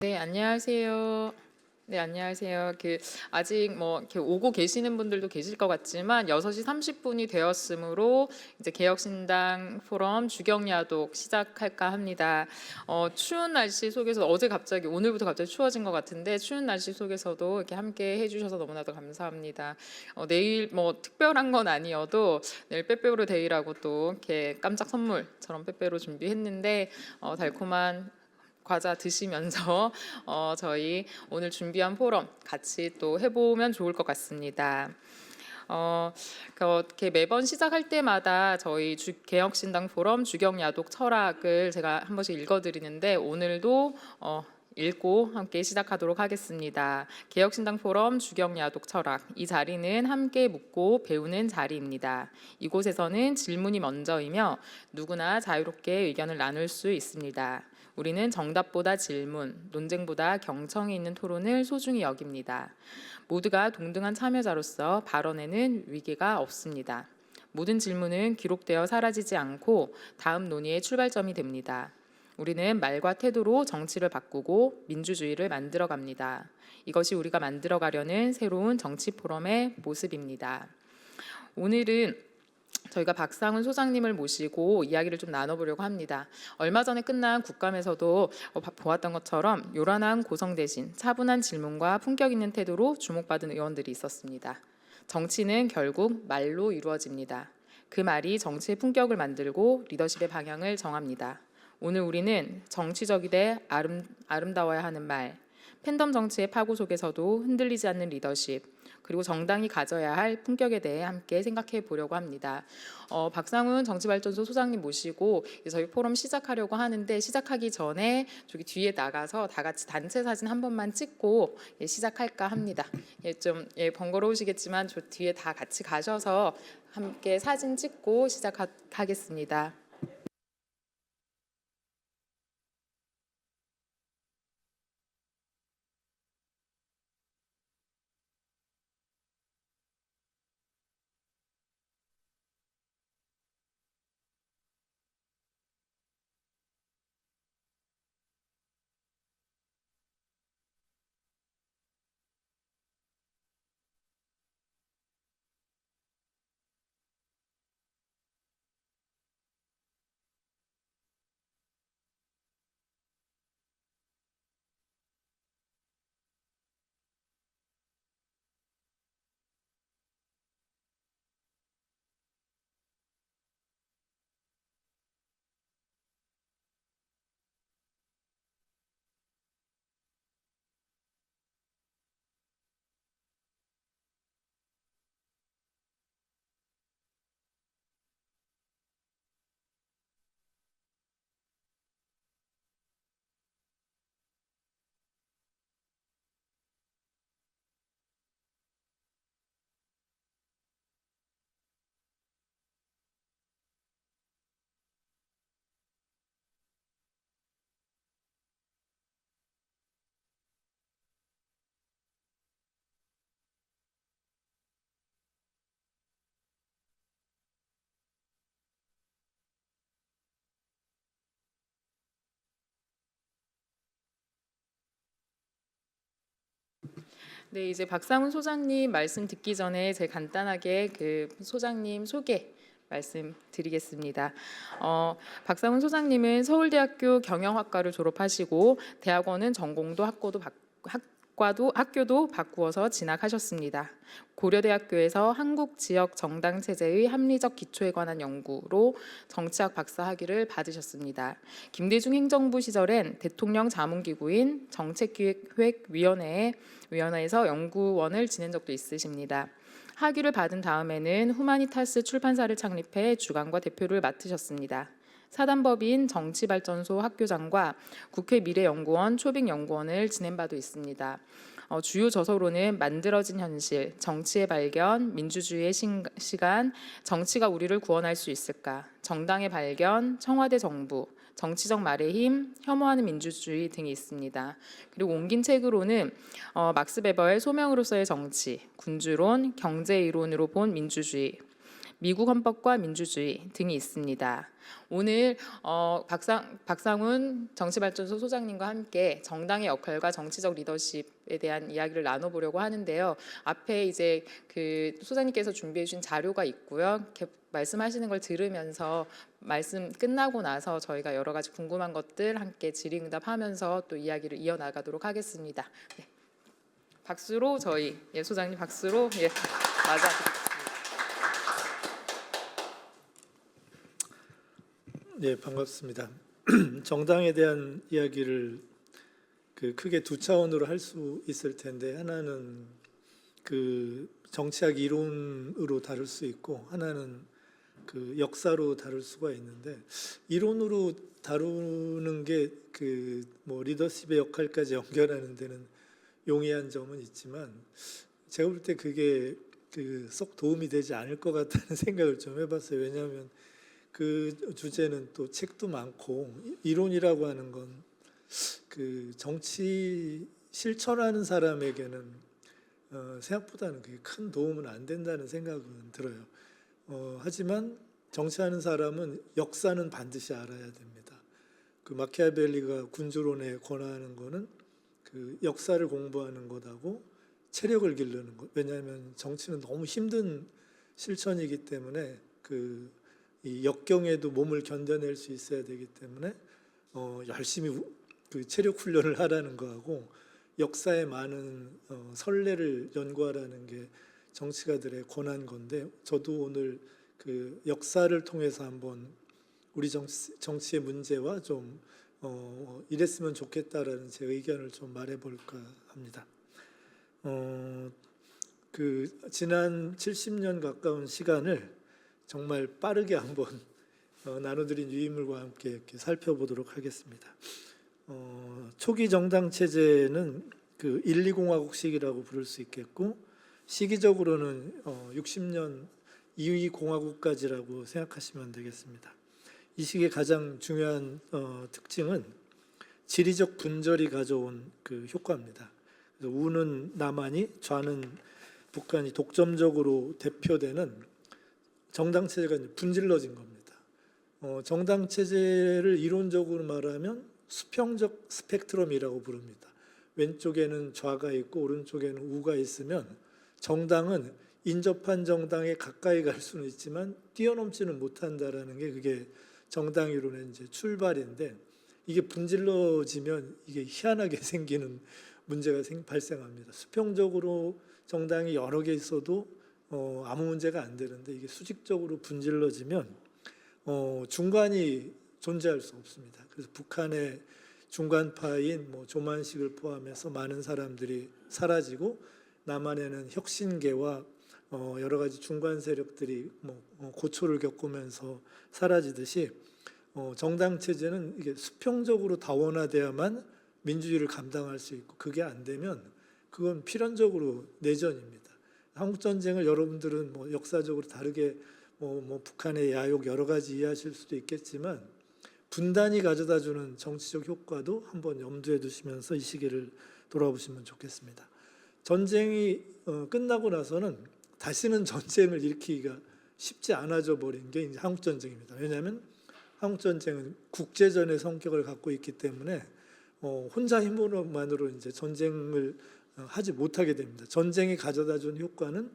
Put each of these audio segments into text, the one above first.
네, 안녕하세요. 네, 안녕하세요. 아직 이렇게 오고 계시는 분들도 계실 것 같지만 6시 30분이 되었으므로 이제 개혁신당 포럼 주경야독 시작할까 합니다. 추운 날씨 속에서 오늘부터 갑자기 추워진 것 같은데 추운 날씨 속에서도 이렇게 함께 해주셔서 너무나도 감사합니다. 내일 특별한 건 아니어도 내일 빼빼로 데이라고 또 이렇게 깜짝 선물처럼 빼빼로 준비했는데 달콤한 과자 드시면서 저희 오늘 준비한 포럼 같이 또 해보면 좋을 것 같습니다. 이렇게 매번 시작할 때마다 저희 개혁신당 포럼 주경야독 철학을 제가 한 번씩 읽어드리는데 오늘도 읽고 함께 시작하도록 하겠습니다. 개혁신당 포럼 주경야독 철학. 이 자리는 함께 묻고 배우는 자리입니다. 이곳에서는 질문이 먼저이며 누구나 자유롭게 의견을 나눌 수 있습니다. 우리는 정답보다 질문, 논쟁보다 경청이 있는 토론을 소중히 여깁니다. 모두가 동등한 참여자로서 발언에는 위계가 없습니다. 모든 질문은 기록되어 사라지지 않고 다음 논의의 출발점이 됩니다. 우리는 말과 태도로 정치를 바꾸고 민주주의를 만들어갑니다. 이것이 우리가 만들어가려는 새로운 정치 포럼의 모습입니다. 오늘은 저희가 박상훈 소장님을 모시고 이야기를 좀 나눠보려고 합니다. 얼마 전에 끝난 국감에서도 보았던 것처럼 요란한 고성 대신 차분한 질문과 품격 있는 태도로 주목받은 의원들이 있었습니다. 정치는 결국 말로 이루어집니다. 그 말이 정치의 품격을 만들고 리더십의 방향을 정합니다. 오늘 우리는 정치적이되 아름다워야 하는 말, 팬덤 정치의 파고 속에서도 흔들리지 않는 리더십, 그리고 정당이 가져야 할 품격에 대해 함께 생각해 보려고 합니다. 박상훈 정치발전소 소장님 모시고 저희 포럼 시작하려고 하는데 시작하기 전에 저기 뒤에 나가서 다 같이 단체 사진 한 번만 찍고 시작할까 합니다. 좀 번거로우시겠지만 저 뒤에 다 같이 가셔서 함께 사진 찍고 시작하겠습니다. 네, 이제 박상훈 소장님 말씀 듣기 전에 제가 간단하게 그 소장님 소개 말씀드리겠습니다. 박상훈 소장님은 서울대학교 경영학과를 졸업하시고 대학원은 전공도 학교도 바꾸어서 진학하셨습니다. 고려대학교에서 한국 지역 정당 체제의 합리적 기초에 관한 연구로 정치학 박사 학위를 받으셨습니다. 김대중 행정부 시절엔 대통령 자문기구인 정책기획위원회에서 연구원을 지낸 적도 있으십니다. 학위를 받은 다음에는 후마니타스 출판사를 창립해 주관과 대표를 맡으셨습니다. 사단법인 정치발전소 학교장과 국회 미래연구원 초빙연구원을 지낸 바도 있습니다. 주요 저서로는 만들어진 현실, 정치의 발견, 민주주의의 시간, 정치가 우리를 구원할 수 있을까, 정당의 발견, 청와대 정부, 정치적 말의 힘, 혐오하는 민주주의 등이 있습니다. 그리고 옮긴 책으로는 막스 베버의 소명으로서의 정치, 군주론, 경제 이론으로 본 민주주의, 미국 헌법과 민주주의 등이 있습니다. 오늘 박상훈 정치발전소 소장님과 함께 정당의 역할과 정치적 리더십에 대한 이야기를 나눠보려고 하는데요. 앞에 이제 그 소장님께서 준비해 주신 자료가 있고요. 말씀하시는 걸 들으면서 말씀 끝나고 나서 저희가 여러 가지 궁금한 것들 함께 질의응답하면서 또 이야기를 이어나가도록 하겠습니다. 네. 박수로 저희 소장님 박수로 맞아드리겠습니다. 네, 반갑습니다. 정당에 대한 이야기를 크게 두 차원으로 할 수 있을 텐데, 하나는 그 정치학 이론으로 다룰 수 있고, 하나는 그 역사로 다룰 수가 있는데, 이론으로 다루는 게 리더십의 역할까지 연결하는 데는 용이한 점은 있지만, 제가 볼 때 그게 썩 도움이 되지 않을 것 같다는 생각을 좀 해봤어요. 왜냐하면 그 주제는 또 책도 많고, 이론이라고 하는 건 그 정치 실천하는 사람에게는 생각보다는 그게 큰 도움은 안 된다는 생각은 들어요. 하지만 정치하는 사람은 역사는 반드시 알아야 됩니다. 그 마키아벨리가 군주론에 권하는 거는 그 역사를 공부하는 것하고 체력을 기르는 것. 왜냐하면 정치는 너무 힘든 실천이기 때문에 이 역경에도 몸을 견뎌낼 수 있어야 되기 때문에 열심히 그 체력 훈련을 하라는 거하고 역사의 많은 선례를 연구하라는 게 정치가들의 권한 건데, 저도 오늘 그 역사를 통해서 한번 우리 정치의 문제와 좀 이랬으면 좋겠다라는 제 의견을 좀 말해볼까 합니다. 지난 70년 가까운 시간을 정말 빠르게 한번 나눠드린 유인물과 함께 이렇게 살펴보도록 하겠습니다. 초기 정당 체제는 1~2공화국식이라고 부를 수 있겠고, 시기적으로는 60년 2위 공화국까지라고 생각하시면 되겠습니다. 이 시기의 가장 중요한 특징은 지리적 분절이 가져온 그 효과입니다. 그래서 우는 남한이, 좌는 북한이 독점적으로 대표되는 정당 체제가 분질러진 겁니다. 정당 체제를 이론적으로 말하면 수평적 스펙트럼이라고 부릅니다. 왼쪽에는 좌가 있고 오른쪽에는 우가 있으면 정당은 인접한 정당에 가까이 갈 수는 있지만 뛰어넘지는 못한다라는 게 그게 정당 이론의 이제 출발인데, 이게 분질러지면 이게 희한하게 생기는 문제가 발생합니다. 수평적으로 정당이 여러 개 있어도 아무 문제가 안 되는데, 이게 수직적으로 분질러지면 중간이 존재할 수 없습니다. 그래서 북한의 중간파인 조만식을 포함해서 많은 사람들이 사라지고, 남한에는 혁신계와 여러 가지 중간 세력들이 고초를 겪으면서 사라지듯이 정당 체제는 이게 수평적으로 다원화돼야만 민주주의를 감당할 수 있고, 그게 안 되면 그건 필연적으로 내전입니다. 한국 전쟁을 여러분들은 역사적으로 다르게 북한의 야욕 여러 가지 이해하실 수도 있겠지만, 분단이 가져다주는 정치적 효과도 한번 염두에 두시면서 이 시기를 돌아보시면 좋겠습니다. 전쟁이 끝나고 나서는 다시는 전쟁을 일으키기가 쉽지 않아져 버린 게 이제 한국 전쟁입니다. 왜냐하면 한국 전쟁은 국제전의 성격을 갖고 있기 때문에 혼자 힘으로만으로 이제 전쟁을 하지 못하게 됩니다. 전쟁이 가져다준 효과는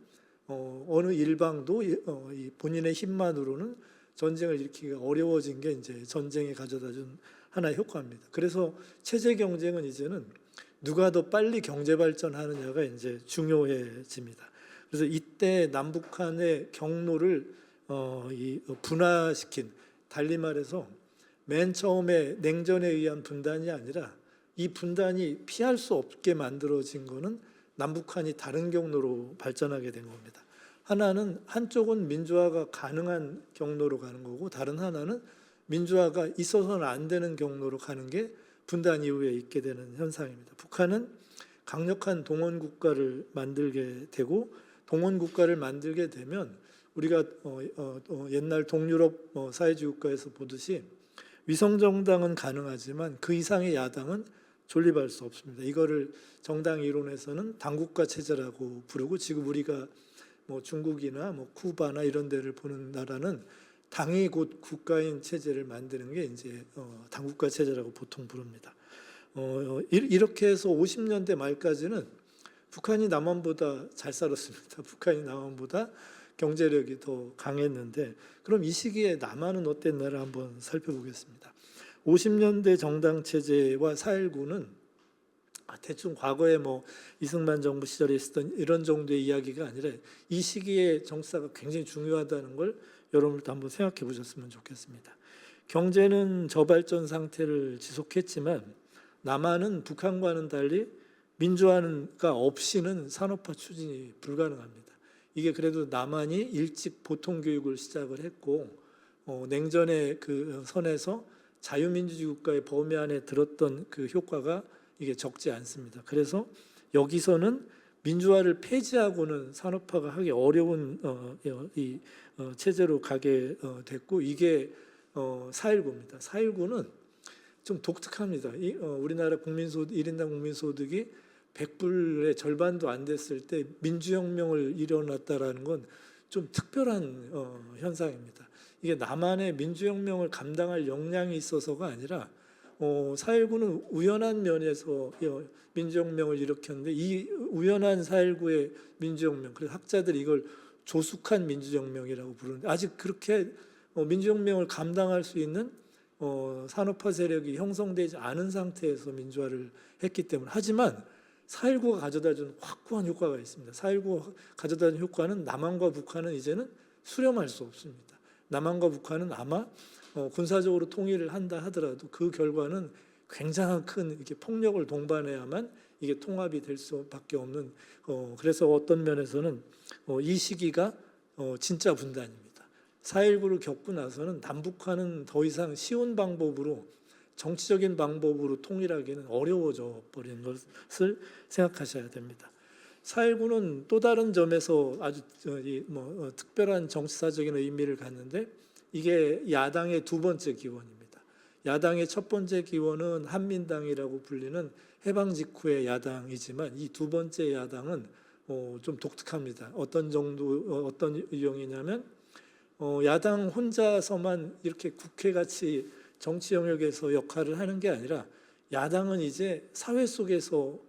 어느 일방도 본인의 힘만으로는 전쟁을 일으키기가 어려워진 게 이제 전쟁이 가져다준 하나의 효과입니다. 그래서 체제 경쟁은 이제는 누가 더 빨리 경제 발전하느냐가 이제 중요해집니다. 그래서 이때 남북한의 경로를 분화시킨, 달리 말해서 맨 처음에 냉전에 의한 분단이 아니라 이 분단이 피할 수 없게 만들어진 거는 남북한이 다른 경로로 발전하게 된 겁니다. 하나는, 한쪽은 민주화가 가능한 경로로 가는 거고, 다른 하나는 민주화가 있어서는 안 되는 경로로 가는 게 분단 이후에 있게 되는 현상입니다. 북한은 강력한 동원 국가를 만들게 되고, 동원 국가를 만들게 되면 우리가 옛날 동유럽 사회주의 국가에서 보듯이 위성정당은 가능하지만 그 이상의 야당은 존립할 수 없습니다. 이거를 정당 이론에서는 당국가 체제라고 부르고, 지금 우리가 뭐 중국이나 뭐 쿠바나 이런 데를 보는 나라는 당이 곧 국가인 체제를 만드는 게 이제 당국가 체제라고 보통 부릅니다. 이렇게 해서 50년대 말까지는 북한이 남한보다 잘 살았습니다. 북한이 남한보다 경제력이 더 강했는데, 그럼 이 시기에 남한은 어땠나를 한번 살펴보겠습니다. 50년대 정당 체제와 4.19는 대충 과거에 뭐 이승만 정부 시절에 있었던 이런 정도의 이야기가 아니라 이 시기에 정치사가 굉장히 중요하다는 걸 여러분들도 한번 생각해 보셨으면 좋겠습니다. 경제는 저발전 상태를 지속했지만 남한은 북한과는 달리 민주화가 없이는 산업화 추진이 불가능합니다. 이게 그래도 남한이 일찍 보통교육을 시작을 했고 냉전의 그 선에서 자유민주주의 국가의 범위 안에 들었던 그 효과가 이게 적지 않습니다. 그래서 여기서는 민주화를 폐지하고는 산업화가 하기 어려운 체제로 가게 됐고, 이게 4.19입니다. 4.19는 좀 독특합니다. 우리나라 국민소득 1인당 국민소득이 100불의 절반도 안 됐을 때 민주혁명을 일어났다라는 건 좀 특별한 현상입니다. 이게 남한의 민주혁명을 감당할 역량이 있어서가 아니라 4.19는 우연한 면에서 민주혁명을 일으켰는데, 이 우연한 4.19의 민주혁명, 그래서 학자들이 이걸 조숙한 민주혁명이라고 부르는데, 아직 그렇게 민주혁명을 감당할 수 있는 산업화 세력이 형성되지 않은 상태에서 민주화를 했기 때문에. 하지만 4.19가 가져다준 확고한 효과가 있습니다. 4.19가 가져다준 효과는 남한과 북한은 이제는 수렴할 수 없습니다. 남한과 북한은 아마 군사적으로 통일을 한다 하더라도 그 결과는 굉장한 큰 이렇게 폭력을 동반해야만 이게 통합이 될 수밖에 없는, 그래서 어떤 면에서는 이 시기가 진짜 분단입니다. 4.19를 겪고 나서는 남북한은 더 이상 쉬운 방법으로, 정치적인 방법으로 통일하기는 어려워져 버린 것을 생각하셔야 됩니다. 4.19는 또 다른 점에서 아주 특별한 정치사적인 의미를 갖는데, 이게 야당의 두 번째 기원입니다. 야당의 첫 번째 기원은 한민당이라고 불리는 해방 직후의 야당이지만, 이 두 번째 야당은 좀 독특합니다. 어떤 유형이냐면 야당 혼자서만 이렇게 국회같이 정치 영역에서 역할을 하는 게 아니라, 야당은 이제 사회 속에서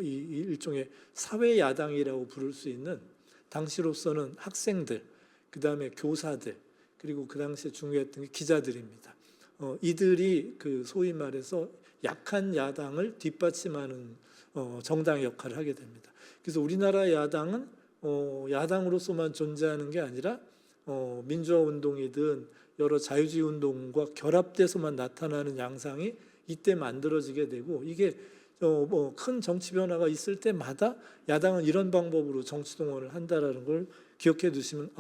이 일종의 사회 야당이라고 부를 수 있는, 당시로서는 학생들, 그 다음에 교사들, 그리고 그 당시에 중요했던 게 기자들입니다. 이들이 그 소위 말해서 약한 야당을 뒷받침하는 정당의 역할을 하게 됩니다. 그래서 우리나라 야당은 야당으로서만 존재하는 게 아니라 민주화 운동이든 여러 자유주의 운동과 결합돼서만 나타나는 양상이 이때 만들어지게 되고, 이게 큰 정치 변화가 있을 때마다 야당은 이런 방법으로 정치 동원을 한다라는 걸 기억해 두시면,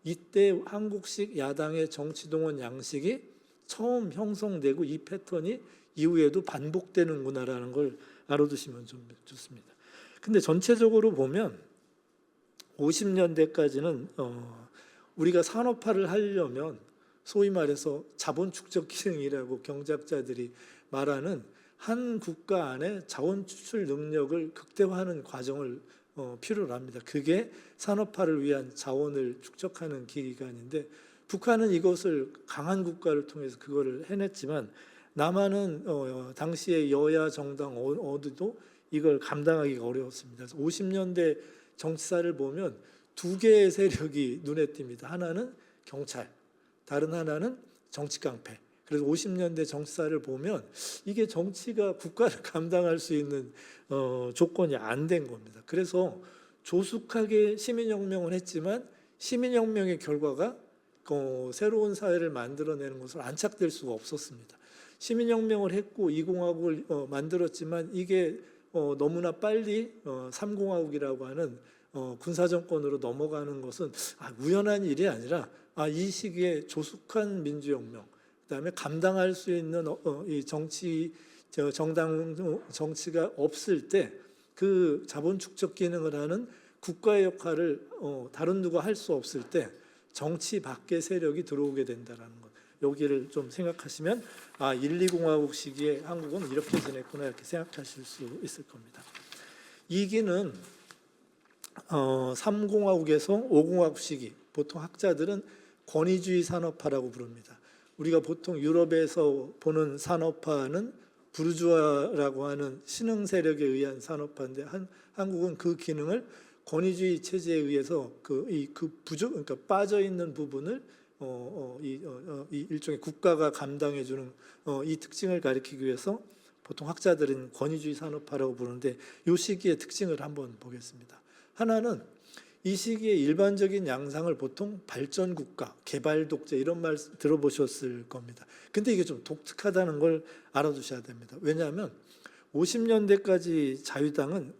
이때 한국식 야당의 정치 동원 양식이 처음 형성되고 이 패턴이 이후에도 반복되는구나라는 걸 알아두시면 좀 좋습니다. 근데 전체적으로 보면 50년대까지는 우리가 산업화를 하려면 소위 말해서 자본 축적 기능이라고 경제학자들이 말하는 한 국가 안에 자원 추출 능력을 극대화하는 과정을 필요로 합니다. 그게 산업화를 위한 자원을 축적하는 기간인데, 북한은 이것을 강한 국가를 통해서 그거를 해냈지만, 남한은 당시의 여야 정당 어디도 이걸 감당하기가 어려웠습니다. 그래서 50년대 정치사를 보면 두 개의 세력이 눈에 띕니다. 하나는 경찰, 다른 하나는 정치 깡패. 그래서 50년대 정치사를 보면 이게 정치가 국가를 감당할 수 있는 조건이 안 된 겁니다. 그래서 조숙하게 시민혁명을 했지만, 시민혁명의 결과가 새로운 사회를 만들어내는 것을 안착될 수가 없었습니다. 시민혁명을 했고 2공화국을 만들었지만, 이게 너무나 빨리 3공화국이라고 하는 군사정권으로 넘어가는 것은 우연한 일이 아니라, 이 시기에 조숙한 민주혁명, 그다음에 감당할 수 있는 이 정당 정치가 없을 때 그 자본 축적 기능을 하는 국가의 역할을 다른 누가 할 수 없을 때 정치 밖의 세력이 들어오게 된다라는 것. 여기를 좀 생각하시면 1~2공화국 시기에 한국은 이렇게 지냈구나, 이렇게 생각하실 수 있을 겁니다. 2기는 3공화국에서 5공화국 시기, 보통 학자들은 권위주의 산업화라고 부릅니다. 우리가 보통 유럽에서 보는 산업화는 부르주아라고 하는 신흥 세력에 의한 산업화인데 한국은 그 기능을 권위주의 체제에 의해서 그러니까 빠져 있는 부분을 이 일종의 국가가 감당해주는 이 특징을 가리키기 위해서 보통 학자들은 권위주의 산업화라고 부르는데 이 시기의 특징을 한번 보겠습니다. 하나는 이 시기의 일반적인 양상을 보통 발전 국가, 개발 독재 이런 말 들어보셨을 겁니다. 근데 이게 좀 독특하다는 걸 알아두셔야 됩니다. 왜냐하면 50년대까지 자유당은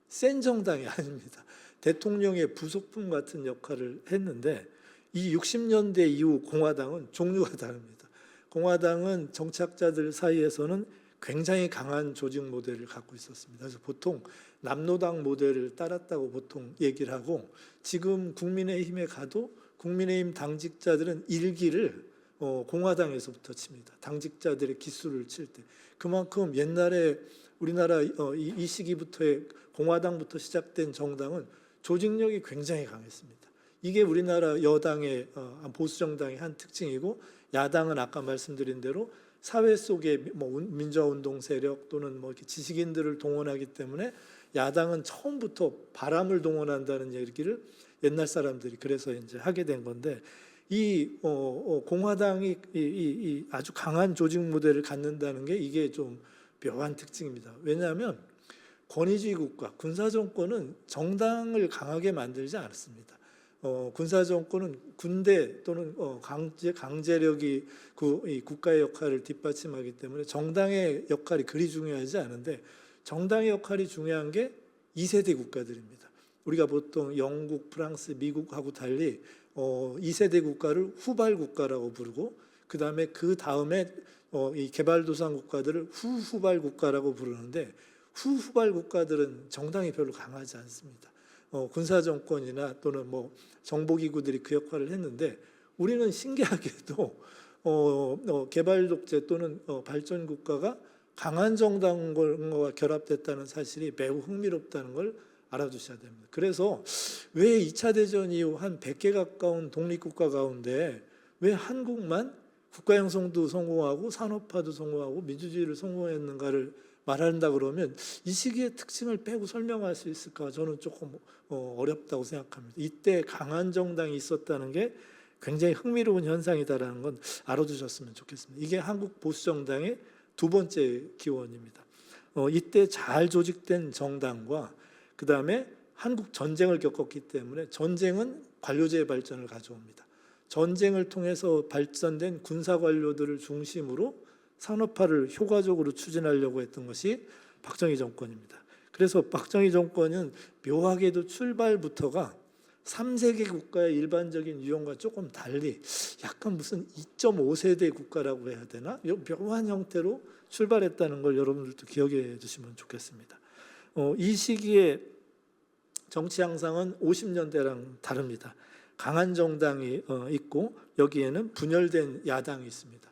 센 정당이 아닙니다. 대통령의 부속품 같은 역할을 했는데 이 60년대 이후 공화당은 종류가 다릅니다. 공화당은 정치학자들 사이에서는 굉장히 강한 조직 모델을 갖고 있었습니다. 그래서 보통 남노당 모델을 따랐다고 보통 얘기를 하고 지금 국민의힘에 가도 국민의힘 당직자들은 일기를 공화당에서부터 칩니다. 당직자들의 기수를 칠 때. 그만큼 옛날에 우리나라 이 시기부터의 공화당부터 시작된 정당은 조직력이 굉장히 강했습니다. 이게 우리나라 여당의 보수 정당의 한 특징이고 야당은 아까 말씀드린 대로 사회 속에 민주화운동 세력 또는 이렇게 지식인들을 동원하기 때문에 야당은 처음부터 바람을 동원한다는 얘기를 옛날 사람들이 그래서 이제 하게 된 건데 이 공화당이 이 아주 강한 조직 모델을 갖는다는 게 이게 좀 묘한 특징입니다. 왜냐하면 권위주의 국가, 군사 정권은 정당을 강하게 만들지 않았습니다. 군사 정권은 군대 또는 강제력이 이 국가의 역할을 뒷받침하기 때문에 정당의 역할이 그리 중요하지 않은데 정당의 역할이 중요한 게 2세대 국가들입니다. 우리가 보통 영국, 프랑스, 미국하고 달리 2세대 국가를 후발 국가라고 부르고 그 다음에 이 개발도상 국가들을 후후발 국가라고 부르는데 후후발 국가들은 정당이 별로 강하지 않습니다. 군사 정권이나 또는 정보기구들이 그 역할을 했는데 우리는 신기하게도 개발 독재 또는 발전 국가가 강한 정당과 결합됐다는 사실이 매우 흥미롭다는 걸 알아두셔야 됩니다. 그래서 왜 2차 대전 이후 한 100개 가까운 독립국가 가운데 왜 한국만 국가 형성도 성공하고 산업화도 성공하고 민주주의를 성공했는가를 말한다 그러면 이 시기의 특징을 빼고 설명할 수 있을까? 저는 조금 어렵다고 생각합니다. 이때 강한 정당이 있었다는 게 굉장히 흥미로운 현상이다라는 건 알아두셨으면 좋겠습니다. 이게 한국 보수 정당의 두 번째 기원입니다. 이때 잘 조직된 정당과 그 다음에 한국 전쟁을 겪었기 때문에 전쟁은 관료제의 발전을 가져옵니다. 전쟁을 통해서 발전된 군사 관료들을 중심으로 산업화를 효과적으로 추진하려고 했던 것이 박정희 정권입니다. 그래서 박정희 정권은 묘하게도 출발부터가 3세계 국가의 일반적인 유형과 조금 달리 약간 무슨 2.5세대 국가라고 해야 되나? 묘한 형태로 출발했다는 걸 여러분들도 기억해 두시면 좋겠습니다. 이 시기에 정치 양상은 50년대랑 다릅니다. 강한 정당이 있고 여기에는 분열된 야당이 있습니다.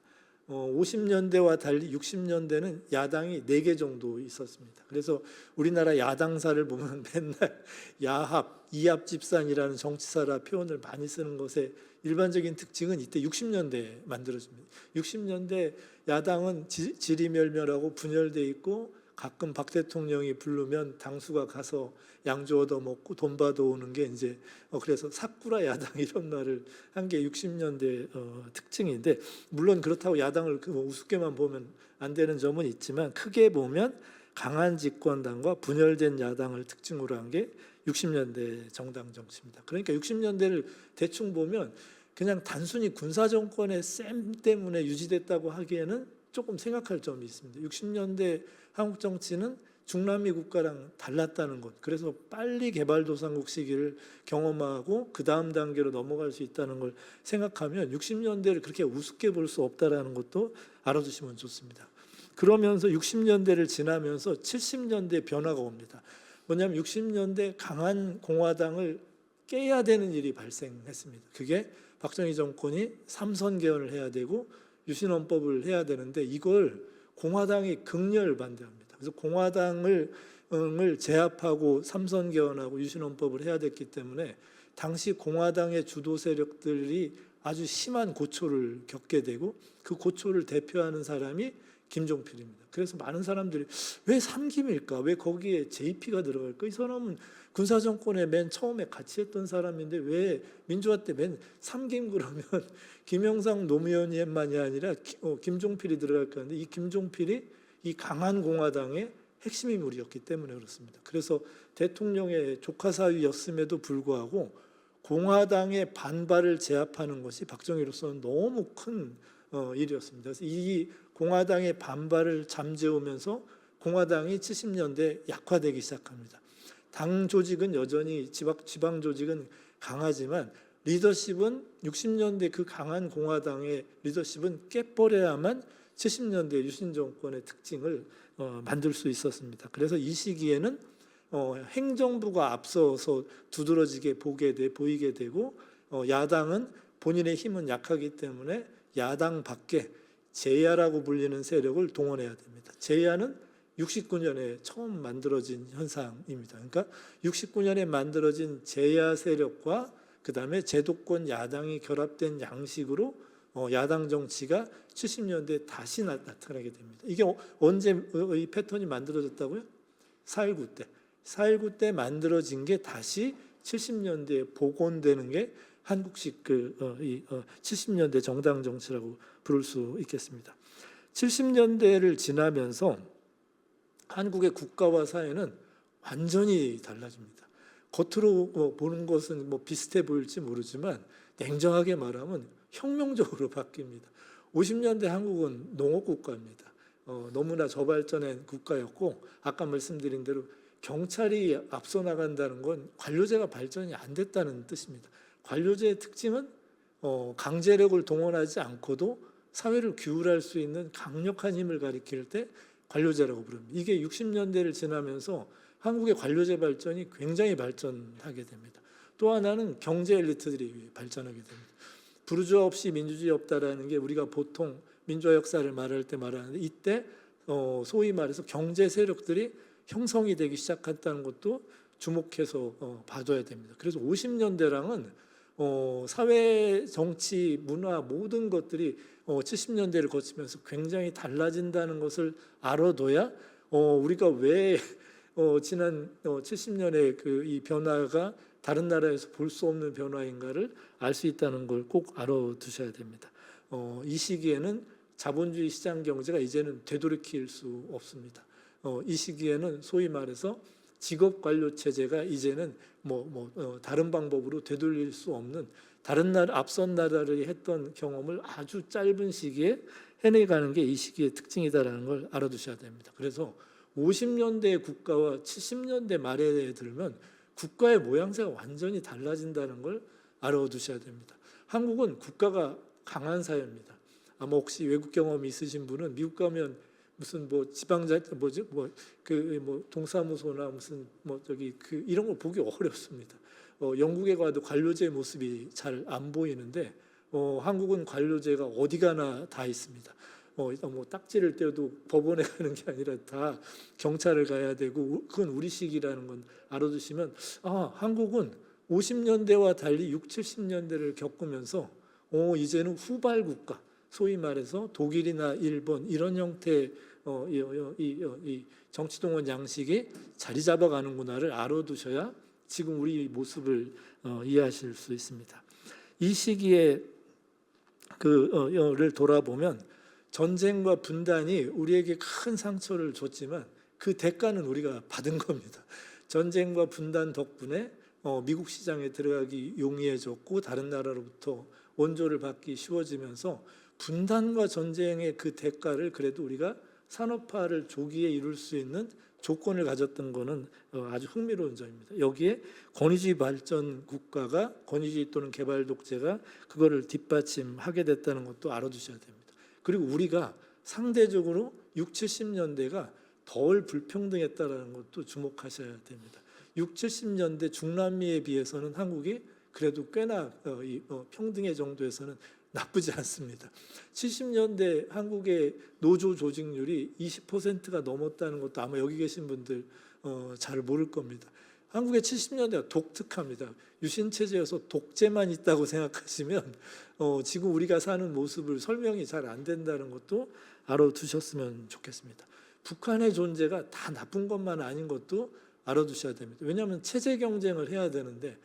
50년대와 달리 60년대는 야당이 4개 정도 있었습니다. 그래서 우리나라 야당사를 보면 맨날 야합, 이합집산이라는 정치사라 표현을 많이 쓰는 것의 일반적인 특징은 이때 60년대에 만들어집니다. 60년대 야당은 지리멸멸하고 분열돼 있고 가끔 박 대통령이 부르면 당수가 가서 양주 얻어먹고 돈 받아오는 게 이제 그래서 사쿠라 야당 이런 말을 한 게 60년대 특징인데 물론 그렇다고 야당을 우습게만 보면 안 되는 점은 있지만 크게 보면 강한 집권당과 분열된 야당을 특징으로 한 게 60년대 정당 정치입니다. 그러니까 60년대를 대충 보면 그냥 단순히 군사 정권의 셈 때문에 유지됐다고 하기에는 조금 생각할 점이 있습니다. 60년대 한국 정치는 중남미 국가랑 달랐다는 것. 그래서 빨리 개발도상국 시기를 경험하고 그 다음 단계로 넘어갈 수 있다는 걸 생각하면 60년대를 그렇게 우습게 볼 수 없다라는 것도 알아두시면 좋습니다. 그러면서 60년대를 지나면서 70년대 변화가 옵니다. 뭐냐면 60년대 강한 공화당을 깨야 되는 일이 발생했습니다. 그게 박정희 정권이 3선 개헌을 해야 되고 유신헌법을 해야 되는데 이걸 공화당이 극렬 반대합니다. 그래서 공화당을 제압하고 삼선 개헌하고 유신헌법을 해야 됐기 때문에 당시 공화당의 주도 세력들이 아주 심한 고초를 겪게 되고 그 고초를 대표하는 사람이 김종필입니다. 그래서 많은 사람들이 왜 삼김일까? 왜 거기에 JP가 들어갈까? 이 사람은 군사정권에 맨 처음에 같이 했던 사람인데 왜 민주화 때 맨 삼김 그러면 김영삼 노무현만이 아니라 김종필이 들어갈까 하는데 이 김종필이 이 강한 공화당의 핵심 인물이었기 때문에 그렇습니다. 그래서 대통령의 조카 사위였음에도 불구하고 공화당의 반발을 제압하는 것이 박정희로서는 너무 큰 일이었습니다. 그래서 이 공화당의 반발을 잠재우면서 공화당이 70년대 약화되기 시작합니다. 당 조직은 여전히 지방 조직은 강하지만 리더십은 60년대 그 강한 공화당의 리더십은 깨버려야만 70년대 유신 정권의 특징을 만들 수 있었습니다. 그래서 이 시기에는 행정부가 앞서서 두드러지게 보이게 되고 야당은 본인의 힘은 약하기 때문에 야당 밖에 제야라고 불리는 세력을 동원해야 됩니다. 제야는 69년에 처음 만들어진 현상입니다. 그러니까 69년에 만들어진 제야 세력과 그다음에 제도권 야당이 결합된 양식으로 야당 정치가 70년대에 다시 나타나게 됩니다. 이게 언제 이 패턴이 만들어졌다고요? 4.19 때. 4.19 때 만들어진 게 다시 70년대에 복원되는 게 한국식 70년대 정당 정치라고 부를 수 있겠습니다. 70년대를 지나면서 한국의 국가와 사회는 완전히 달라집니다. 겉으로 보는 것은 비슷해 보일지 모르지만 냉정하게 말하면 혁명적으로 바뀝니다. 50년대 한국은 농업 국가입니다. 너무나 저발전한 국가였고 아까 말씀드린 대로 경찰이 앞서 나간다는 건 관료제가 발전이 안 됐다는 뜻입니다. 관료제의 특징은 강제력을 동원하지 않고도 사회를 규율할 수 있는 강력한 힘을 가리킬 때 관료제라고 부릅니다. 이게 60년대를 지나면서 한국의 관료제 발전이 굉장히 발전하게 됩니다. 또 하나는 경제 엘리트들이 발전하게 됩니다. 부르주아 없이 민주주의 없다라는 게 우리가 보통 민주화 역사를 말할 때 말하는데 이때 소위 말해서 경제 세력들이 형성이 되기 시작했다는 것도 주목해서 봐줘야 됩니다. 그래서 50년대랑은 사회, 정치, 문화 모든 것들이 70년대를 거치면서 굉장히 달라진다는 것을 알아둬야 우리가 왜 지난 70년의 이 변화가 다른 나라에서 볼 수 없는 변화인가를 알 수 있다는 걸 꼭 알아두셔야 됩니다. 이 시기에는 자본주의 시장 경제가 이제는 되돌이킬 수 없습니다. 이 시기에는 소위 말해서 직업 관료 체제가 이제는 다른 방법으로 되돌릴 수 없는 다른 나라 앞선 나라들이 했던 경험을 아주 짧은 시기에 해내가는 게 이 시기의 특징이다라는 걸 알아두셔야 됩니다. 그래서 50년대 국가와 70년대 말에 들면 국가의 모양새가 완전히 달라진다는 걸 알아두셔야 됩니다. 한국은 국가가 강한 사회입니다. 아마 혹시 외국 경험이 있으신 분은 미국 가면 무슨 동사무소나 무슨 이런 걸 보기 어렵습니다. 영국에 가도 관료제 모습이 잘 안 보이는데 한국은 관료제가 어디 가나 다 있습니다. 딱지를 떼어도 법원에 가는 게 아니라 다 경찰을 가야 되고 그건 우리식이라는 건 알아두시면 한국은 50년대와 달리 60, 70년대를 겪으면서 이제는 후발 국가 소위 말해서 독일이나 일본 이런 형태의 이 정치동원 양식이 자리 잡아가는구나를 알아두셔야 지금 우리 모습을 이해하실 수 있습니다. 이 시기에 를 돌아보면 전쟁과 분단이 우리에게 큰 상처를 줬지만 그 대가는 우리가 받은 겁니다. 전쟁과 분단 덕분에 미국 시장에 들어가기 용이해졌고 다른 나라로부터 원조를 받기 쉬워지면서 분단과 전쟁의 그 대가를 그래도 우리가 산업화를 조기에 이룰 수 있는 조건을 가졌던 것은 아주 흥미로운 점입니다. 여기에 권위주의 발전 국가가 권위주의 또는 개발 독재가 그거를 뒷받침하게 됐다는 것도 알아두셔야 됩니다. 그리고 우리가 상대적으로 60, 70년대가 덜 불평등했다는 것도 주목하셔야 됩니다. 60, 70년대 중남미에 비해서는 한국이 그래도 꽤나 평등의 정도에서는 나쁘지 않습니다. 70년대 한국의 노조 조직률이 20%가 넘었다는 것도 아마 여기 계신 분들 잘 모를 겁니다. 한국의 70년대가 독특합니다. 유신체제여서 독재만 있다고 생각하시면 지금 우리가 사는 모습을 설명이 잘 안 된다는 것도 알아두셨으면 좋겠습니다. 북한의 존재가 다 나쁜 것만 아닌 것도 알아두셔야 됩니다. 왜냐하면 체제 경쟁을 해야 되는데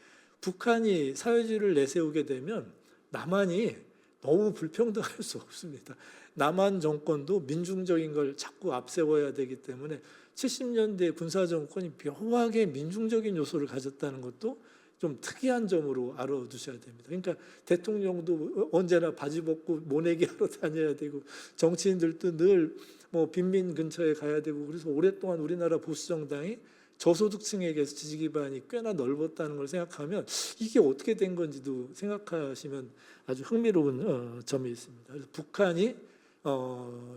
북한이 사회주의를 내세우게 되면 남한이 너무 불평등할 수 없습니다. 남한 정권도 민중적인 걸 자꾸 앞세워야 되기 때문에 70년대 군사정권이 묘하게 민중적인 요소를 가졌다는 것도 좀 특이한 점으로 알아두셔야 됩니다. 그러니까 대통령도 언제나 바지 벗고 모내기 하러 다녀야 되고 정치인들도 늘 뭐 빈민 근처에 가야 되고 그래서 오랫동안 우리나라 보수정당이 저소득층에게서 지지 기반이 꽤나 넓었다는 걸 생각하면 이게 어떻게 된 건지도 생각하시면 아주 흥미로운 점이 있습니다. 그래서 북한이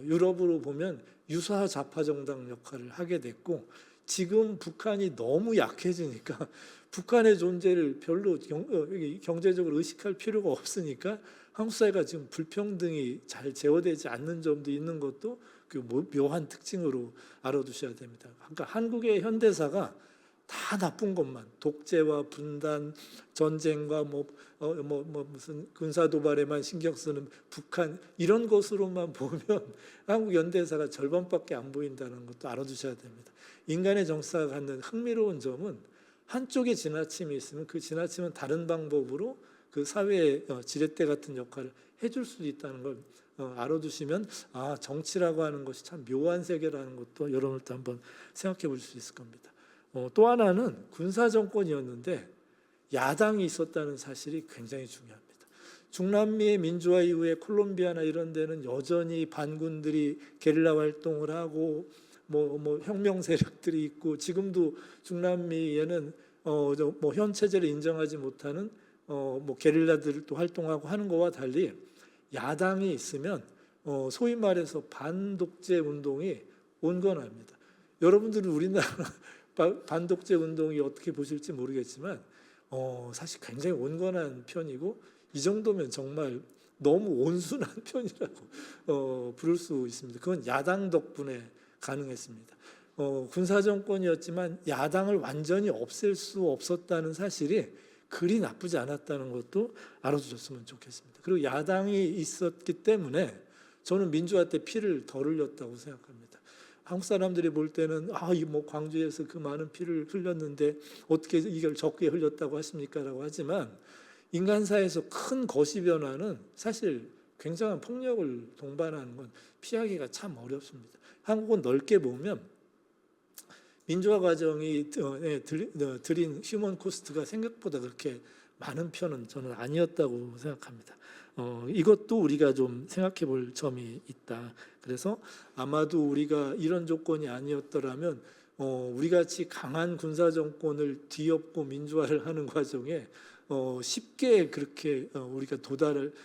유럽으로 보면 유사 좌파 정당 역할을 하게 됐고 지금 북한이 너무 약해지니까 북한의 존재를 별로 경제적으로 의식할 필요가 없으니까 한국 사회가 지금 불평등이 잘 제어되지 않는 점도 있는 것도 그 묘한 특징으로 알아두셔야 됩니다. 그러니까 한국의 현대사가 다 나쁜 것만 독재와 분단, 전쟁과 무슨 군사 도발에만 신경 쓰는 북한 이런 것으로만 보면 한국 현대사가 절반밖에 안 보인다는 것도 알아두셔야 됩니다. 인간의 정사가 갖는 흥미로운 점은 한쪽에 지나침이 있으면 그 지나침은 다른 방법으로 그 사회의 지렛대 같은 역할을 해줄 수도 있다는 걸 알아두시면 정치라고 하는 것이 참 묘한 세계라는 것도 여러분들도 한번 생각해 볼 수 있을 겁니다. 또 하나는 군사 정권이었는데 야당이 있었다는 사실이 굉장히 중요합니다. 중남미의 민주화 이후에 콜롬비아나 이런 데는 여전히 반군들이 게릴라 활동을 하고 혁명 세력들이 있고 지금도 중남미에는 현 체제를 인정하지 못하는 게릴라들도 활동하고 하는 것과 달리 야당이 있으면 소위 말해서 반독재 운동이 온건합니다. 여러분들은 우리나라 반독재 운동이 어떻게 보실지 모르겠지만 사실 굉장히 온건한 편이고 이 정도면 정말 너무 온순한 편이라고 부를 수 있습니다. 그건 야당 덕분에 가능했습니다. 군사정권이었지만 야당을 완전히 없앨 수 없었다는 사실이 그리 나쁘지 않았다는 것도 알아두셨으면 좋겠습니다. 그리고 야당이 있었기 때문에 저는 민주화 때 피를 덜 흘렸다고 생각합니다. 한국 사람들이 볼 때는 광주에서 그 많은 피를 흘렸는데 어떻게 이걸 적게 흘렸다고 하십니까? 라고 하지만 인간사에서 큰 거시 변화는 사실 굉장한 폭력을 동반하는 건 피하기가 참 어렵습니다. 한국은 넓게 보면 민주화 과정이 들인 휴먼 코스트가 생각보다 그렇게 많은 편은 저는 아니었다고 생각합니다. 이것도 우리가 좀 생각해 볼 점이 있다. 그래서 아마도 우리가 이런 조건이 아니었더라면 우리같이 강한 군사 정권을 뒤엎고 민주화를 하는 과정에 쉽게 그렇게 우리가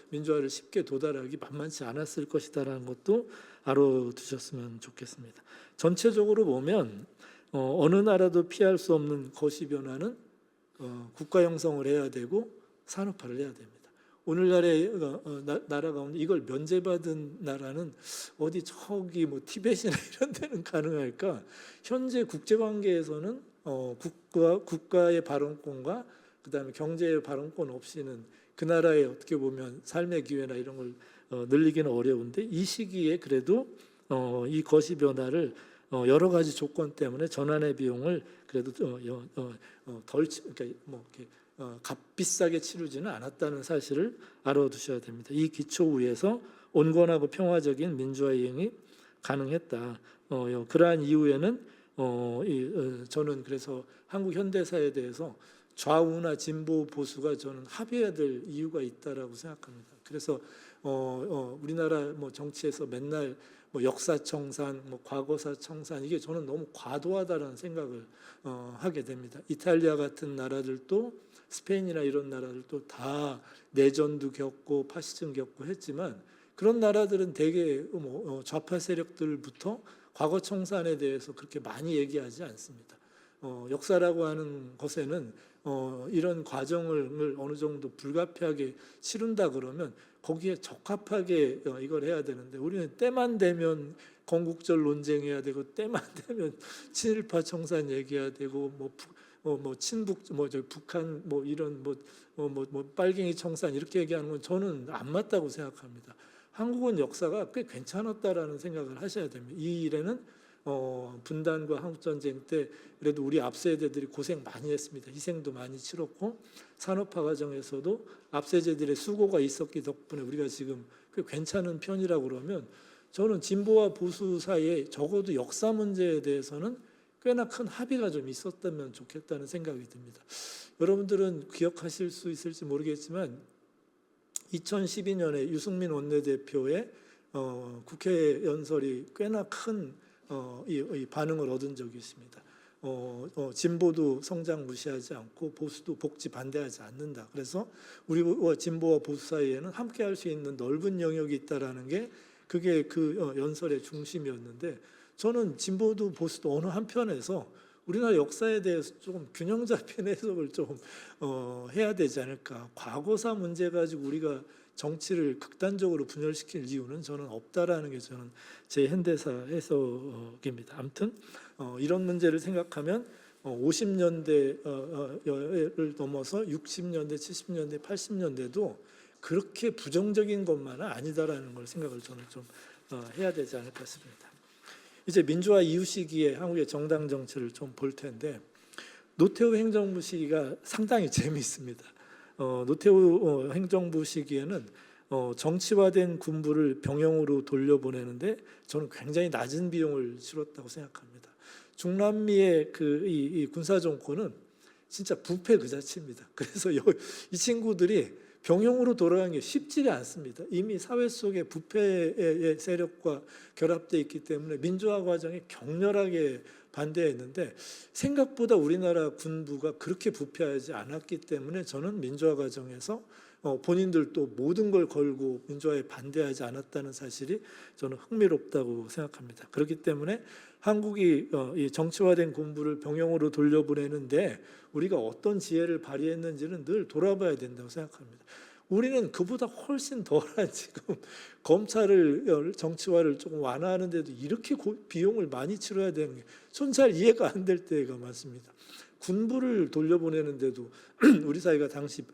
민주화를 쉽게 도달하기 만만치 않았을 것이다라는 것도 알아두셨으면 좋겠습니다. 전체적으로 보면 어느 나라도 피할 수 없는 거시 변화는 국가 형성을 해야 되고 산업화를 해야 됩니다. 오늘날의 나라 가운데 이걸 면제받은 나라는 어디 저기 티벳이나 이런 데는 가능할까? 현재 국제 관계에서는 국가의 발언권과 그다음에 경제의 발언권 없이는 그 나라의 어떻게 보면 삶의 기회나 이런 걸 늘리기는 어려운데 이 시기에 그래도 이 거시 변화를 여러 가지 조건 때문에 전환의 비용을 그래도 값비싸게 치르지는 않았다는 사실을 알아두셔야 됩니다. 이 기초 위에서 온건하고 평화적인 민주화 이행이 가능했다. 그러한 이후에는 저는 그래서 한국 현대사에 대해서 좌우나 진보 보수가 저는 합의해야 될 이유가 있다라고 생각합니다. 그래서 우리나라 정치에서 맨날 역사 청산, 과거사 청산 이게 저는 너무 과도하다라는 생각을 하게 됩니다. 이탈리아 같은 나라들도 스페인이나 이런 나라들도 다 내전도 겪고 파시즘 겪고 했지만 그런 나라들은 대개 좌파 세력들부터 과거 청산에 대해서 그렇게 많이 얘기하지 않습니다. 역사라고 하는 것에는 이런 과정을 어느 정도 불가피하게 치른다 그러면 거기에 적합하게 이걸 해야 되는데, 우리는 때만 되면 건국절 논쟁해야 되고, 때만 되면 친일파 청산 얘기해야 되고, 뭐 친북 북한 이런 빨갱이 청산 이렇게 얘기하는 건 저는 안 맞다고 생각합니다. 한국은 역사가 꽤 괜찮았다라는 생각을 하셔야 됩니다. 이 일에는 분단과 한국전쟁 때 그래도 우리 앞 세대들이 고생 많이 했습니다. 희생도 많이 치렀고, 산업화 과정에서도 앞 세대들의 수고가 있었기 덕분에 우리가 지금 꽤 괜찮은 편이라고 그러면, 저는 진보와 보수 사이에 적어도 역사 문제에 대해서는 꽤나 큰 합의가 좀 있었다면 좋겠다는 생각이 듭니다. 여러분들은 기억하실 수 있을지 모르겠지만 2012년에 유승민 원내대표의 국회 연설이 꽤나 큰 이 반응을 얻은 적이 있습니다. 진보도 성장 무시하지 않고 보수도 복지 반대하지 않는다. 그래서 우리와 진보와 보수 사이에는 함께할 수 있는 넓은 영역이 있다라는 게 그게 그 연설의 중심이었는데, 저는 진보도 보수도 어느 한편에서 우리나라 역사에 대해서 조금 균형 잡힌 해석을 좀 해야 되지 않을까. 과거사 문제 가지고 우리가 정치를 극단적으로 분열시킬 이유는 저는 없다라는 게 저는 제 현대사 해석입니다. 아무튼 이런 문제를 생각하면 50년대를 넘어서 60년대, 70년대, 80년대도 그렇게 부정적인 것만은 아니다라는 걸 생각을 저는 좀 해야 되지 않을까 싶습니다. 이제 민주화 이후 시기에 한국의 정당 정치를 좀 볼 텐데, 노태우 행정부 시기가 상당히 재미있습니다. 노태우 행정부 시기에는 정치화된 군부를 병영으로 돌려보내는데 저는 굉장히 낮은 비용을 치렀다고 생각합니다. 중남미의 이 군사 정권은 진짜 부패 그 자체입니다. 그래서 이 친구들이 병영으로 돌아가는 게 쉽지가 않습니다. 이미 사회 속에 부패의 세력과 결합되어 있기 때문에 민주화 과정에 격렬하게 반대했는데, 생각보다 우리나라 군부가 그렇게 부패하지 않았기 때문에 저는 민주화 과정에서 본인들도 모든 걸 걸고 민주화에 반대하지 않았다는 사실이 저는 흥미롭다고 생각합니다. 그렇기 때문에 한국이 이 정치화된 군부를 병영으로 돌려보내는데 우리가 어떤 지혜를 발휘했는지는 늘 돌아봐야 된다고 생각합니다. 우리는 그보다 훨씬 덜한 지금 검찰을 정치화를 조금 완화하는 데도 이렇게 비용을 많이 치러야 되는 게 전 잘 이해가 안 될 때가 많습니다. 군부를 돌려보내는데도 우리 사회가 당시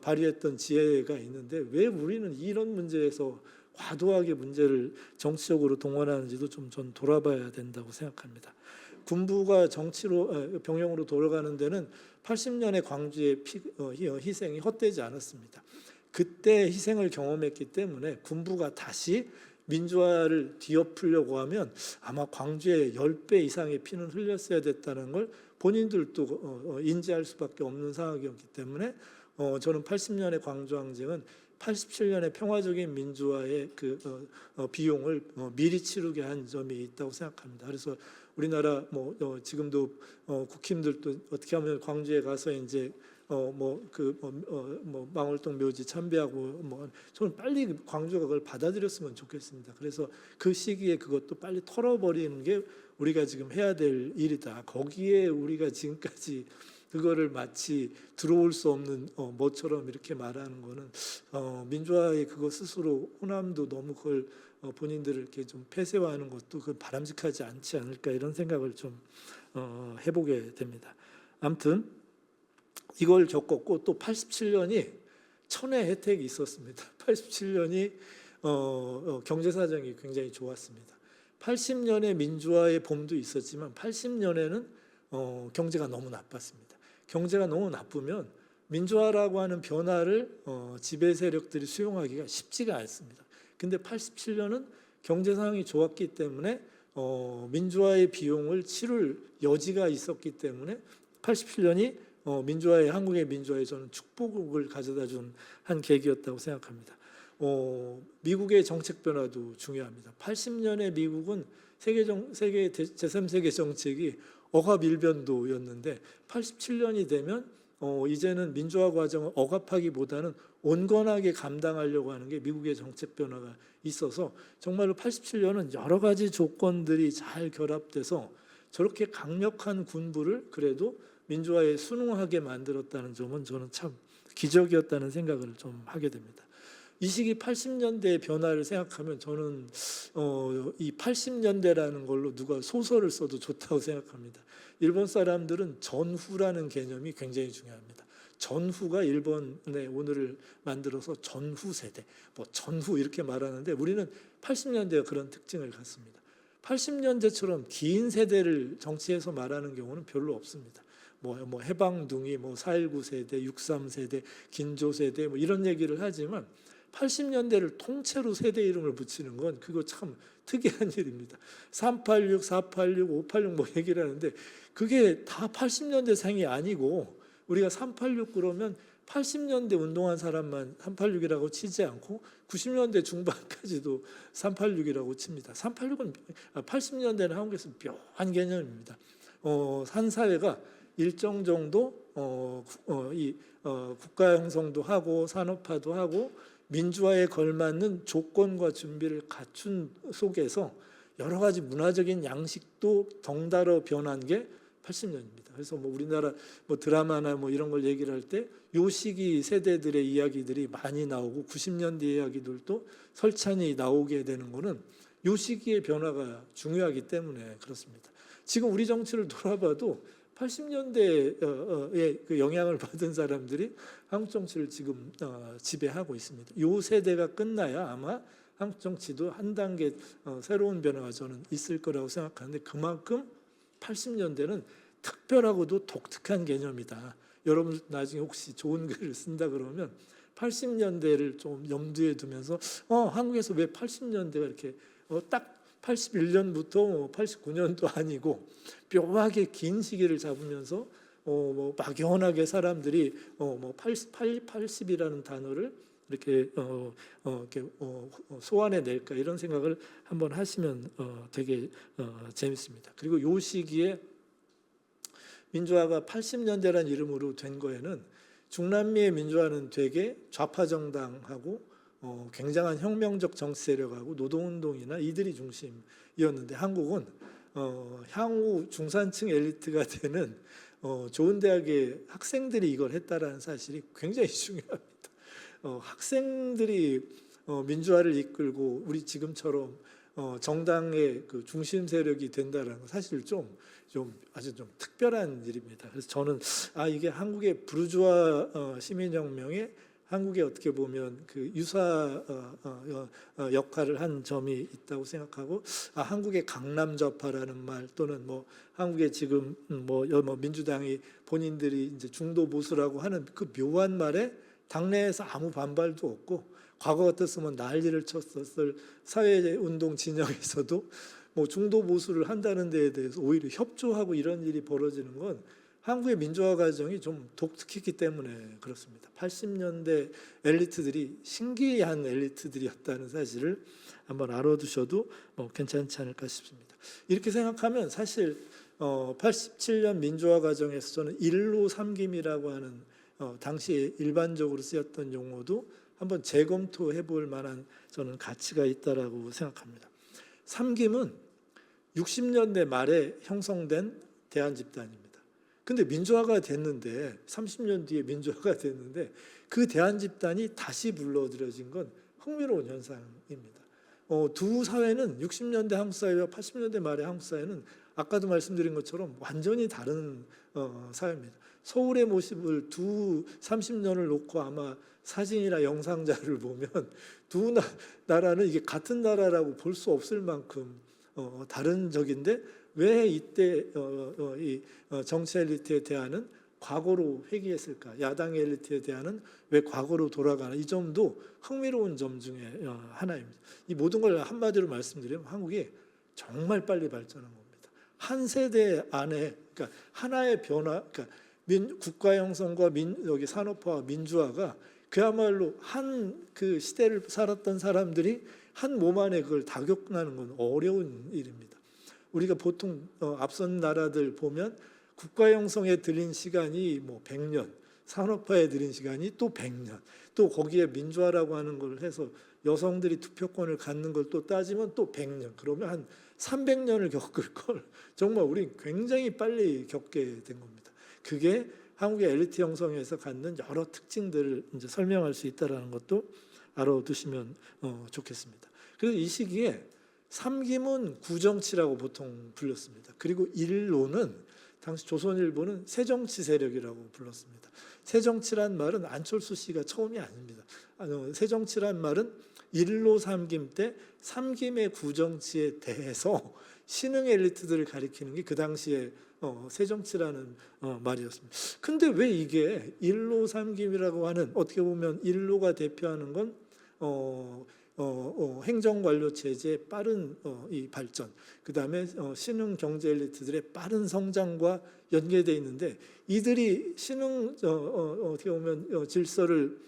발휘했던 지혜가 있는데 왜 우리는 이런 문제에서 과도하게 문제를 정치적으로 동원하는지도 좀 전 돌아봐야 된다고 생각합니다. 군부가 정치로 병영으로 돌아가는 데는 80년의 광주의 희생이 헛되지 않았습니다. 그때 희생을 경험했기 때문에 군부가 다시 민주화를 뒤엎으려고 하면 아마 광주에 10배 이상의 피는 흘렸어야 됐다는 걸 본인들도 인지할 수밖에 없는 상황이었기 때문에 저는 80년의 광주항쟁은 87년의 평화적인 민주화의 비용을 미리 치르게 한 점이 있다고 생각합니다. 그래서 우리나라 지금도 국힘들도 어떻게 하면 광주에 가서 이제 망월동 묘지 참배하고 저는 빨리 광주가 그걸 받아들였으면 좋겠습니다. 그래서 그 시기에 그것도 빨리 털어버리는 게 우리가 지금 해야 될 일이다. 거기에 우리가 지금까지 그거를 마치 들어올 수 없는 뭐처럼 이렇게 말하는 거는 민주화의 그거 스스로 호남도 너무 그걸 본인들을 이렇게 좀 폐쇄화하는 것도 그 바람직하지 않지 않을까 이런 생각을 좀 해보게 됩니다. 아무튼 이걸 겪었고 또 87년이 천혜 혜택이 있었습니다. 87년이 경제 사정이 굉장히 좋았습니다. 80년에 민주화의 봄도 있었지만 80년에는 경제가 너무 나빴습니다. 경제가 너무 나쁘면 민주화라고 하는 변화를 지배 세력들이 수용하기가 쉽지가 않습니다. 근데 87년은 경제 상황이 좋았기 때문에 민주화의 비용을 치를 여지가 있었기 때문에 87년이 한국의 민주화에 저는 축복을 가져다 준 한 계기였다고 생각합니다. 미국의 정책 변화도 중요합니다. 80년에 미국은 세계 제3세계 정책이 억압 일변도였는데 87년이 되면 이제는 민주화 과정을 억압하기보다는 온건하게 감당하려고 하는 게 미국의 정책 변화가 있어서 정말로 87년은 여러 가지 조건들이 잘 결합돼서 저렇게 강력한 군부를 그래도 민주화에 순응하게 만들었다는 점은 저는 참 기적이었다는 생각을 좀 하게 됩니다. 이 시기 80년대의 변화를 생각하면 저는 이 80년대라는 걸로 누가 소설을 써도 좋다고 생각합니다. 일본 사람들은 전후라는 개념이 굉장히 중요합니다. 전후가 일본의 오늘을 만들어서 전후 세대, 뭐 전후 이렇게 말하는데 우리는 80년대가 그런 특징을 갖습니다. 80년대처럼 긴 세대를 정치에서 말하는 경우는 별로 없습니다. 뭐 해방둥이, 뭐 4.19 세대, 63 세대, 긴조 세대 뭐 이런 얘기를 하지만 80년대를 통째로 세대 이름을 붙이는 건 그거 참 특이한 일입니다. 386, 486, 586 뭐 얘기를 하는데 그게 다 80년대 생이 아니고 우리가 386 그러면 80년대 운동한 사람만 386이라고 치지 않고 90년대 중반까지도 386이라고 칩니다. 386은 80년대는 한국에서 묘한 개념입니다. 한 사회가 일정 정도 국가 형성도 하고 산업화도 하고 민주화에 걸맞는 조건과 준비를 갖춘 속에서 여러 가지 문화적인 양식도 덩달아 변한 게 80년입니다. 그래서 뭐 우리나라 뭐 드라마나 뭐 이런 걸 얘기를 할 때 요 시기 세대들의 이야기들이 많이 나오고 90년대 이야기들도 설찬이 나오게 되는 거는 요 시기의 변화가 중요하기 때문에 그렇습니다. 지금 우리 정치를 돌아봐도 80년대에 그 영향을 받은 사람들이 한국 정치를 지금 지배하고 있습니다. 요 세대가 끝나야 아마 한국 정치도 한 단계 새로운 변화가 저는 있을 거라고 생각하는데 그만큼 80년대는 특별하고도 독특한 개념이다. 여러분 나중에 혹시 좋은 글을 쓴다 그러면 80년대를 좀 염두에 두면서 한국에서 왜 80년대가 이렇게 딱 81년부터 89년도 아니고 묘하게 긴 시기를 잡으면서 뭐 막연하게 사람들이 뭐 80이라는 단어를 이렇게 소환해 낼까 이런 생각을 한번 하시면 되게 재밌습니다. 그리고 요 시기에 민주화가 80년대란 이름으로 된 거에는 중남미의 민주화는 되게 좌파 정당하고 굉장한 혁명적 정치 세력하고 노동운동이나 이들이 중심이었는데 한국은 향후 중산층 엘리트가 되는 좋은 대학의 학생들이 이걸 했다라는 사실이 굉장히 중요합니다. 학생들이 민주화를 이끌고 우리 지금처럼 정당의 그 중심 세력이 된다라는 건 사실 아주 좀 특별한 일입니다. 그래서 저는 이게 한국의 부르주아 시민혁명에 한국에 어떻게 보면 그 유사 역할을 한 점이 있다고 생각하고 한국의 강남 좌파라는 말 또는 뭐 한국의 지금 뭐 민주당이 본인들이 이제 중도 보수라고 하는 그 묘한 말에 당내에서 아무 반발도 없고 과거 같았으면 난리를 쳤었을 사회운동 진영에서도 뭐 중도 보수를 한다는 데에 대해서 오히려 협조하고 이런 일이 벌어지는 건 한국의 민주화 과정이 좀 독특했기 때문에 그렇습니다. 80년대 엘리트들이 신기한 엘리트들이었다는 사실을 한번 알아두셔도 뭐 괜찮지 않을까 싶습니다. 이렇게 생각하면 사실 87년 민주화 과정에서 저는 일로 삼김이라고 하는 당시에 일반적으로 쓰였던 용어도 한번 재검토해 볼 만한 저는 가치가 있다라고 생각합니다. 삼김은 60년대 말에 형성된 대한 집단입니다. 근데 민주화가 됐는데 30년 뒤에 민주화가 됐는데 그 대한 집단이 다시 불러들여진 건 흥미로운 현상입니다. 두 사회는 60년대 한국 사회와 80년대 말의 한국 사회는 아까도 말씀드린 것처럼 완전히 다른 사회입니다. 서울의 모습을 두 30년을 놓고 아마 사진이나 영상자를 보면 두 나라는 이게 같은 나라라고 볼 수 없을 만큼 다른 적인데 왜 이때 이 정치 엘리트에 대한은 과거로 회귀했을까? 야당의 엘리트에 대한은 왜 과거로 돌아가나? 이 점도 흥미로운 점 중에 하나입니다. 이 모든 걸 한마디로 말씀드리면 한국이 정말 빨리 발전한 겁니다. 한 세대 안에 그러니까 하나의 변화, 그러니까 국가 형성과 여기 산업화와 민주화가 그야말로 한 그 시대를 살았던 사람들이 한 몸 안에 그걸 다 겪나는 건 어려운 일입니다. 우리가 보통 앞선 나라들 보면 국가 형성에 들인 시간이 뭐 100년, 산업화에 들인 시간이 또 100년, 또 거기에 민주화라고 하는 걸 해서 여성들이 투표권을 갖는 걸 또 따지면 또 100년, 그러면 한 300년을 겪을 걸 정말 우리 굉장히 빨리 겪게 된 겁니다. 그게 한국의 엘리트 형성에서 갖는 여러 특징들을 이제 설명할 수 있다라는 것도 알아두시면 좋겠습니다. 그래서 이 시기에 삼김은 구정치라고 보통 불렸습니다. 그리고 일로는 당시 조선일보는 새정치 세력이라고 불렀습니다. 새정치란 말은 안철수 씨가 처음이 아닙니다. 새정치란 말은 일로 삼김 때 삼김의 구정치에 대해서 신흥 엘리트들을 가리키는 게 그 당시에 새정치라는 말이었습니다. 근데 왜 이게 일로 삼김이라고 하는, 어떻게 보면 일로가 대표하는 건 행정관료 체제의 빠른 이 발전, 그 다음에 신흥 경제 엘리트들의 빠른 성장과 연계되어 있는데, 이들이 신흥 어떻게 보면 질서를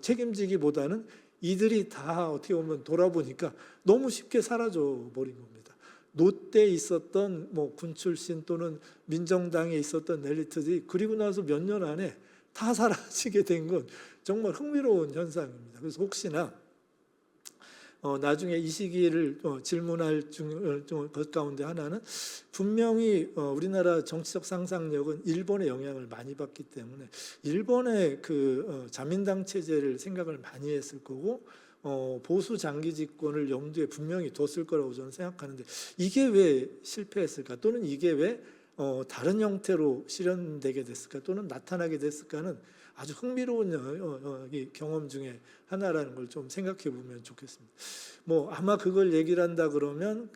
책임지기보다는 이들이 다 어떻게 보면 돌아보니까 너무 쉽게 사라져 버린 겁니다. 노때 있었던 군 출신 또는 민정당에 있었던 엘리트들이 그리고 나서 몇 년 안에 다 사라지게 된 건 정말 흥미로운 현상입니다. 그래서 혹시나 나중에 이 시기를 질문할 것 가운데 하나는, 분명히 우리나라 정치적 상상력은 일본의 영향을 많이 받기 때문에 일본의 그 자민당 체제를 생각을 많이 했을 거고 보수 장기 집권을 염두에 분명히 뒀을 거라고 저는 생각하는데, 이게 왜 실패했을까, 또는 이게 왜 다른 형태로 실현되게 됐을까, 또는 나타나게 됐을까는 아주 흥미로운 경험 중에 하나라는 걸 좀 생각해 보면 좋겠습니다. 아마 그걸 얘기를 한다 그러면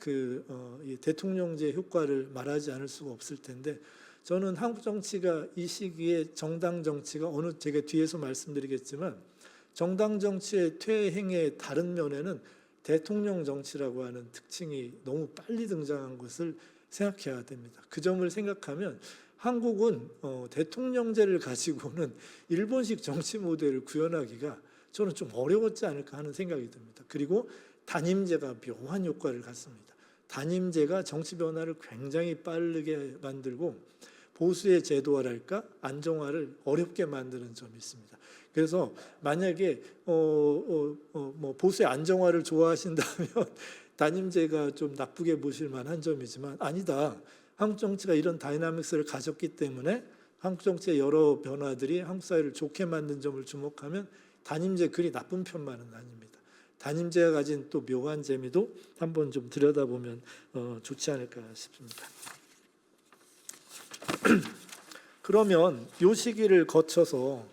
이 대통령제 효과를 말하지 않을 수가 없을 텐데, 저는 한국 정치가 이 시기에 정당 정치가 제가 뒤에서 말씀드리겠지만 정당 정치의 퇴행의 다른 면에는 대통령 정치라고 하는 특징이 너무 빨리 등장한 것을 생각해야 됩니다. 그 점을 생각하면 한국은 대통령제를 가지고는 일본식 정치 모델을 구현하기가 저는 좀 어려웠지 않을까 하는 생각이 듭니다. 그리고 단임제가 묘한 효과를 갖습니다. 단임제가 정치 변화를 굉장히 빠르게 만들고 보수의 제도화랄까 안정화를 어렵게 만드는 점이 있습니다. 그래서 만약에 보수의 안정화를 좋아하신다면 단임제가 좀 나쁘게 보실 만한 점이지만, 아니다, 한국 정치가 이런 다이나믹스를 가졌기 때문에 한국 정치의 여러 변화들이 한국 사회를 좋게 만든 점을 주목하면 단임제 그리 나쁜 편만은 아닙니다. 단임제가 가진 또 묘한 재미도 한번 좀 들여다보면 좋지 않을까 싶습니다. 그러면 이 시기를 거쳐서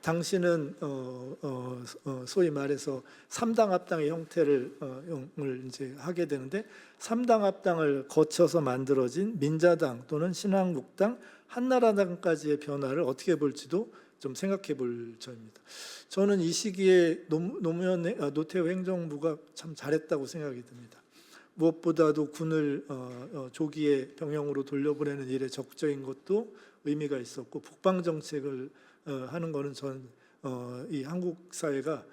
당신은 소위 말해서 3당 합당의 형태를 이제 하게 되는데, 3당 합당을 거쳐서 만들어진 민자당 또는 신한국당, 한나라당까지의 변화를 어떻게 볼지도 좀 생각해 볼 점입니다. 저는 이 시기에 노태우 행정부가 참 잘했다고 생각이 듭니다. 무엇보다도 군을 조기에 병영으로 돌려보내는 일에 적극적인 것도 의미가 있었고, 북방 정책을 하는 거는 전 이 한국 사회가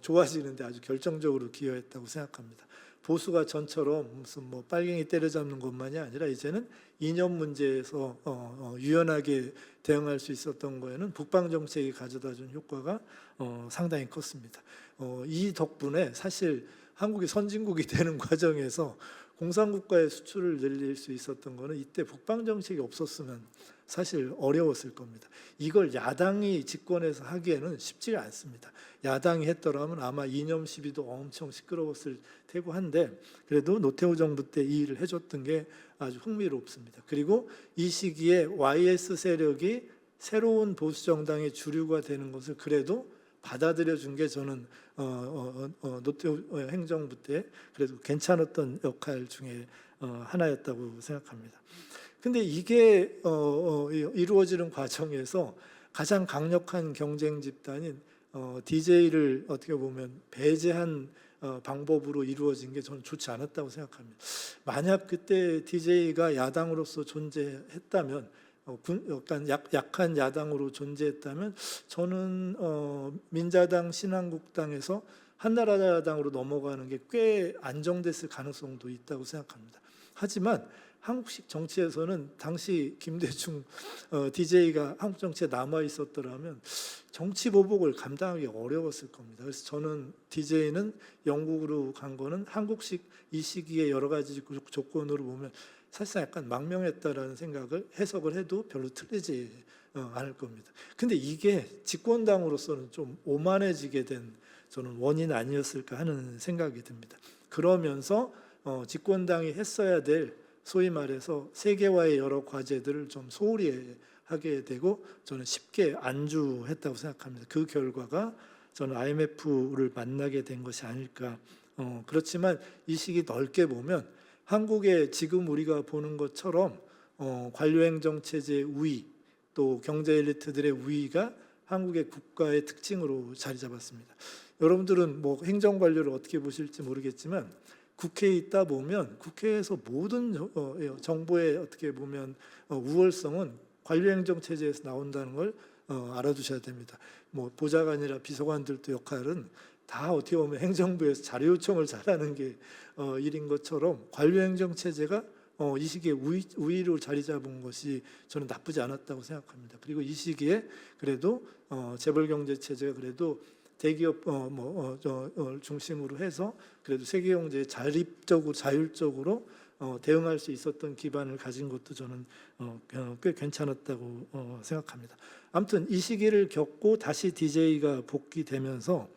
좋아지는데 아주 결정적으로 기여했다고 생각합니다. 보수가 전처럼 무슨 빨갱이 때려잡는 것만이 아니라 이제는 이념 문제에서 유연하게 대응할 수 있었던 거에는 북방 정책이 가져다준 효과가 상당히 컸습니다. 이 덕분에 사실 한국이 선진국이 되는 과정에서 공산국가의 수출을 늘릴 수 있었던 거는 이때 북방 정책이 없었으면 사실 어려웠을 겁니다. 이걸 야당이 집권해서 하기에는 쉽지가 않습니다. 야당이 했더라면 아마 이념 시비도 엄청 시끄러웠을 테고 한데, 그래도 노태우 정부 때 이 일을 해줬던 게 아주 흥미롭습니다. 그리고 이 시기에 YS 세력이 새로운 보수 정당의 주류가 되는 것을 그래도 받아들여 준 게 저는 노태우 행정부 때 그래도 괜찮았던 역할 중에 하나였다고 생각합니다. 근데 이게 이루어지는 과정에서 가장 강력한 경쟁 집단인 DJ를 어떻게 보면 배제한 방법으로 이루어진 게 저는 좋지 않았다고 생각합니다. 만약 그때 DJ가 야당으로서 존재했다면, 약간 약한 야당으로 존재했다면, 저는 민자당, 신한국당에서 한나라당으로 넘어가는 게 꽤 안정됐을 가능성도 있다고 생각합니다. 하지만 한국식 정치에서는 당시 김대중 DJ가 한국 정치에 남아 있었더라면 정치 보복을 감당하기 어려웠을 겁니다. 그래서 저는 DJ는 영국으로 간 거는 한국식 이 시기에 여러 가지 조건으로 보면 사실상 약간 망명했다라는 생각을 해석을 해도 별로 틀리지 않을 겁니다. 근데 이게 집권당으로서는 좀 오만해지게 된 저는 원인 아니었을까 하는 생각이 듭니다. 그러면서 집권당이 했어야 될 소위 말해서 세계화의 여러 과제들을 좀 소홀히 하게 되고 저는 쉽게 안주했다고 생각합니다. 그 결과가 저는 IMF를 만나게 된 것이 아닐까. 그렇지만 이 시기 넓게 보면 한국의 지금 우리가 보는 것처럼 관료행정 체제의 우위 또 경제 엘리트들의 우위가 한국의 국가의 특징으로 자리 잡았습니다. 여러분들은 뭐 행정 관료를 어떻게 보실지 모르겠지만 국회에 있다 보면 국회에서 모든 정보의 어떻게 보면 우월성은 관료행정 체제에서 나온다는 걸 알아두셔야 됩니다. 뭐 보좌관이나 비서관들도 역할은 다 어떻게 보면 행정부에서 자료 요청을 잘하는 게 일인 것처럼 관료행정 체제가 이 시기에 우위로 자리 잡은 것이 저는 나쁘지 않았다고 생각합니다. 그리고 이 시기에 그래도 재벌경제 체제가 그래도 대기업 중심으로 해서 그래도 세계 경제에 자립적으로 자율적으로 대응할 수 있었던 기반을 가진 것도 저는 꽤 괜찮았다고 생각합니다. 아무튼 이 시기를 겪고 다시 DJ가 복귀되면서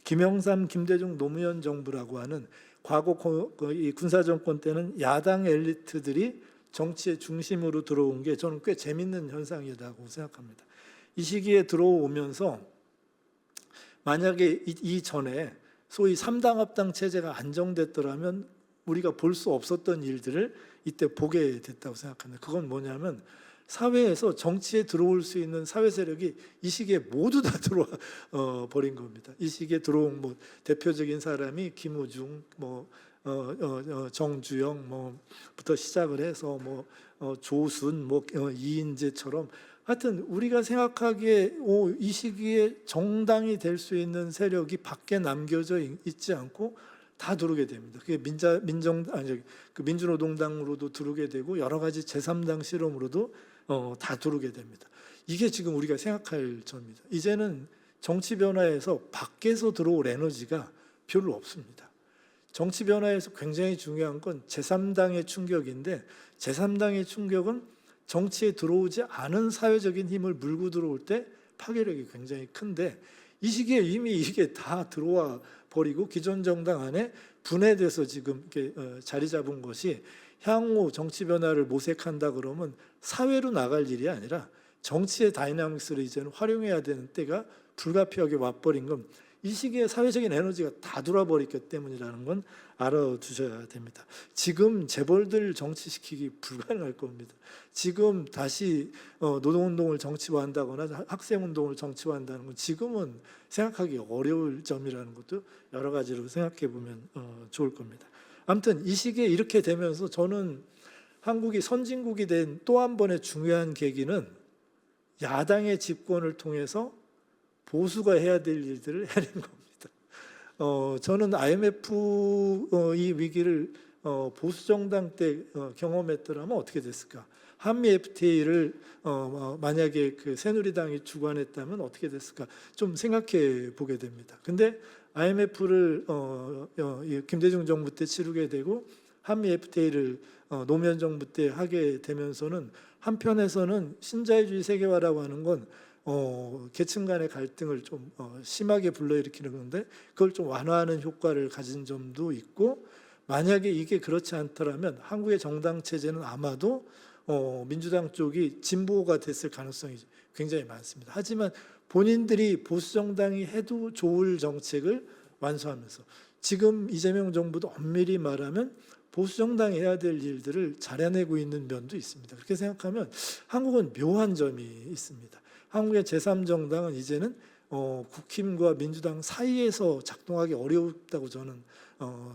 김영삼, 김대중, 노무현 정부라고 하는 과거 이 군사 정권 때는 야당 엘리트들이 정치의 중심으로 들어온 게 저는 꽤 재밌는 현상이라고 생각합니다. 이 시기에 들어오면서 만약에 이전에 소위 3당 합당 체제가 안정됐더라면 우리가 볼 수 없었던 일들을 이때 보게 됐다고 생각합니다. 그건 뭐냐면 사회에서 정치에 들어올 수 있는 사회 세력이 이 시기에 모두 다 들어와 버린 겁니다. 이 시기에 들어온 뭐 대표적인 사람이 김우중, 정주영 뭐부터 시작을 해서 조순, 이인재처럼 하여튼 우리가 생각하기에 이 시기에 정당이 될 수 있는 세력이 밖에 남겨져 있지 않고 다 들어오게 됩니다. 그게 민주노동당으로도 들어오게 되고 여러 가지 제3당 실험으로도 다 들어오게 됩니다. 이게 지금 우리가 생각할 점입니다. 이제는 정치 변화에서 밖에서 들어올 에너지가 별로 없습니다. 정치 변화에서 굉장히 중요한 건 제3당의 충격인데 제3당의 충격은 정치에 들어오지 않은 사회적인 힘을 물고 들어올 때 파괴력이 굉장히 큰데 이 시기에 이미 이게 다 들어와 버리고 기존 정당 안에 분해돼서 지금 이렇게 자리 잡은 것이 향후 정치 변화를 모색한다 그러면 사회로 나갈 일이 아니라 정치의 다이나믹스를 이제는 활용해야 되는 때가 불가피하게 와버린 건 이 시기에 사회적인 에너지가 다 돌아버렸기 때문이라는 건 알아두셔야 됩니다. 지금 재벌들 정치시키기 불가능할 겁니다. 지금 다시 노동운동을 정치화한다거나 학생운동을 정치화한다는 건 지금은 생각하기 어려울 점이라는 것도 여러 가지로 생각해 보면 좋을 겁니다. 아무튼 이 시기에 이렇게 되면서 저는 한국이 선진국이 된 또 한 번의 중요한 계기는 야당의 집권을 통해서 보수가 해야 될 일들을 해낸 겁니다. 저는 IMF 이 위기를 보수 정당 때 경험했더라면 어떻게 됐을까? 한미 FTA를 만약에 그 새누리당이 주관했다면 어떻게 됐을까? 좀 생각해 보게 됩니다. 근데 IMF를 김대중 정부 때 치르게 되고 한미 FTA를 노무현 정부 때 하게 되면서는 한편에서는 신자유주의 세계화라고 하는 건 계층 간의 갈등을 좀 심하게 불러일으키는 건데 그걸 좀 완화하는 효과를 가진 점도 있고 만약에 이게 그렇지 않더라면 한국의 정당 체제는 아마도 민주당 쪽이 진보가 됐을 가능성이 굉장히 많습니다. 하지만 본인들이 보수 정당이 해도 좋을 정책을 완수하면서 지금 이재명 정부도 엄밀히 말하면 보수 정당이 해야 될 일들을 잘해내고 있는 면도 있습니다. 그렇게 생각하면 한국은 묘한 점이 있습니다. 한국의 제3정당은 이제는 국힘과 민주당 사이에서 작동하기 어렵다고 저는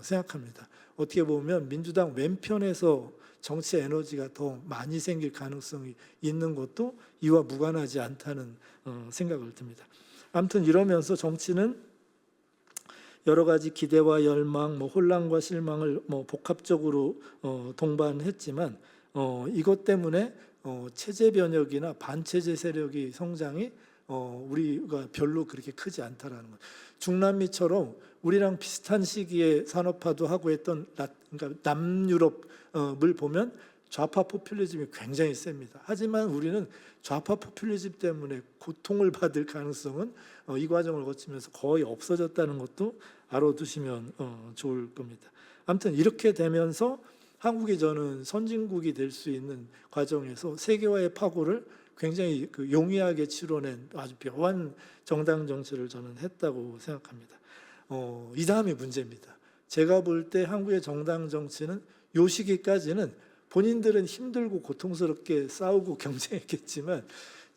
생각합니다. 어떻게 보면 민주당 왼편에서 정치 에너지가 더 많이 생길 가능성이 있는 것도 이와 무관하지 않다는 생각을 듭니다. 아무튼 이러면서 정치는 여러 가지 기대와 열망, 뭐 혼란과 실망을 뭐 복합적으로 동반했지만 이것 때문에 체제 변혁이나 반체제 세력이 성장이 우리가 별로 그렇게 크지 않다라는 것. 중남미처럼 우리랑 비슷한 시기에 산업화도 하고 했던 그러니까 남유럽을 보면 좌파 포퓰리즘이 굉장히 셉니다. 하지만 우리는 좌파 포퓰리즘 때문에 고통을 받을 가능성은 이 과정을 거치면서 거의 없어졌다는 것도 알아두시면 좋을 겁니다. 아무튼 이렇게 되면서 한국이 저는 선진국이 될 수 있는 과정에서 세계화의 파고를 굉장히 용이하게 치러낸 아주 묘한 정당 정치를 저는 했다고 생각합니다. 이 다음이 문제입니다. 제가 볼 때 한국의 정당 정치는 요 시기까지는 본인들은 힘들고 고통스럽게 싸우고 경쟁했겠지만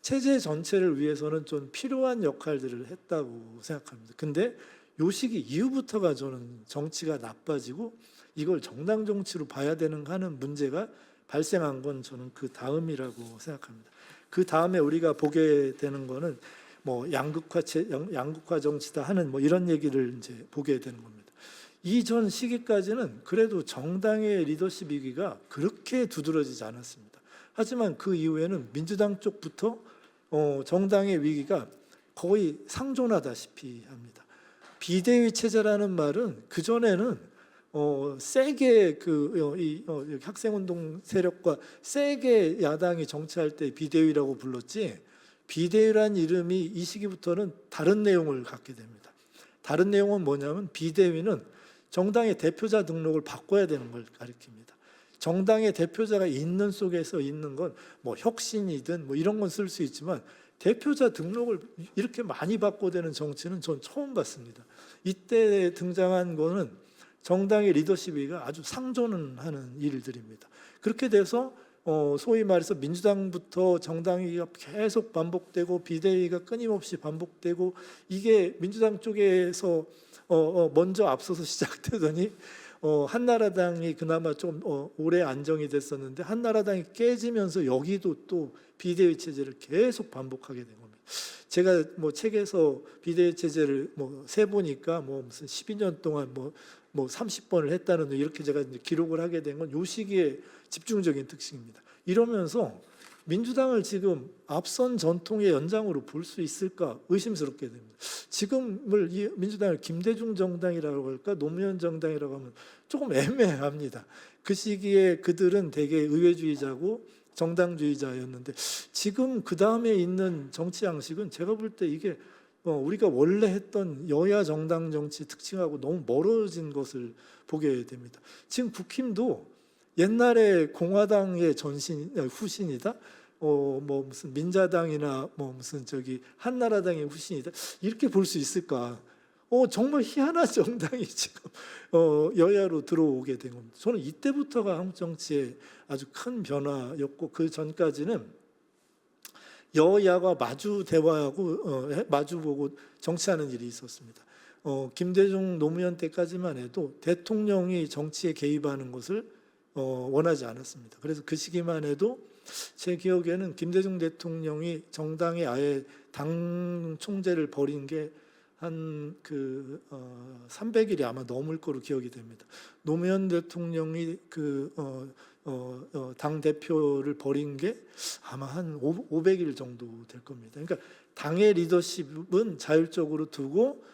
체제 전체를 위해서는 좀 필요한 역할들을 했다고 생각합니다. 근데 요 시기 이후부터가 저는 정치가 나빠지고 이걸 정당 정치로 봐야 되는 하는 문제가 발생한 건 저는 그 다음이라고 생각합니다. 그 다음에 우리가 보게 되는 거는 뭐 양극화 정치다 하는 뭐 이런 얘기를 이제 보게 되는 겁니다. 이전 시기까지는 그래도 정당의 리더십 위기가 그렇게 두드러지지 않았습니다. 하지만 그 이후에는 민주당 쪽부터 정당의 위기가 거의 상존하다시피 합니다. 비대위 체제라는 말은 그 전에는 세게 학생운동 세력과 세게 야당이 정치할 때 비대위라고 불렀지, 비대위란 이름이 이 시기부터는 다른 내용을 갖게 됩니다. 다른 내용은 뭐냐면 비대위는 정당의 대표자 등록을 바꿔야 되는 걸 가리킵니다. 정당의 대표자가 있는 속에서 있는 건 뭐 혁신이든 뭐 이런 건 쓸 수 있지만 대표자 등록을 이렇게 많이 바꿔대는 정치는 전 처음 봤습니다. 이때 등장한 거는 정당의 리더십이 아주 상존하는 일들입니다. 그렇게 돼서 소위 말해서 민주당부터 정당위가 계속 반복되고 비대위가 끊임없이 반복되고 이게 민주당 쪽에서 먼저 앞서서 시작되더니 한나라당이 그나마 좀 오래 안정이 됐었는데 한나라당이 깨지면서 여기도 또 비대위 체제를 계속 반복하게 된 겁니다. 제가 뭐 책에서 비대위 체제를 뭐 세 보니까 뭐 무슨 12년 동안 뭐 30번을 했다는 이렇게 제가 이제 기록을 하게 된 건 요 시기에 집중적인 특징입니다. 이러면서 민주당을 지금 앞선 전통의 연장으로 볼 수 있을까 의심스럽게 됩니다. 지금을 이 민주당을 김대중 정당이라고 할까 노무현 정당이라고 하면 조금 애매합니다. 그 시기에 그들은 되게 의회주의자고 정당주의자였는데 지금 그 다음에 있는 정치 양식은 제가 볼 때 이게 우리가 원래 했던 여야 정당 정치 특징하고 너무 멀어진 것을 보게 됩니다. 지금 국힘도 옛날에 공화당의 후신이다, 뭐 무슨 민자당이나 뭐 무슨 한나라당의 후신이다 이렇게 볼 수 있을까? 정말 희한한 정당이 지금 여야로 들어오게 된 겁니다. 저는 이때부터가 한국 정치의 아주 큰 변화였고 그 전까지는 여야가 마주 대화하고 마주보고 정치하는 일이 있었습니다. 김대중 노무현 때까지만 해도 대통령이 정치에 개입하는 것을 원하지 않았습니다. 그래서 그 시기만 해도 제 기억에는 김대중 대통령이 정당에 아예 당 총재를 벌인 게 한 300일이 아마 넘을 거로 기억이 됩니다. 노무현 대통령이 당 대표를 벌인 게 아마 한 500일 정도 될 겁니다. 그러니까 당의 리더십은 자율적으로 두고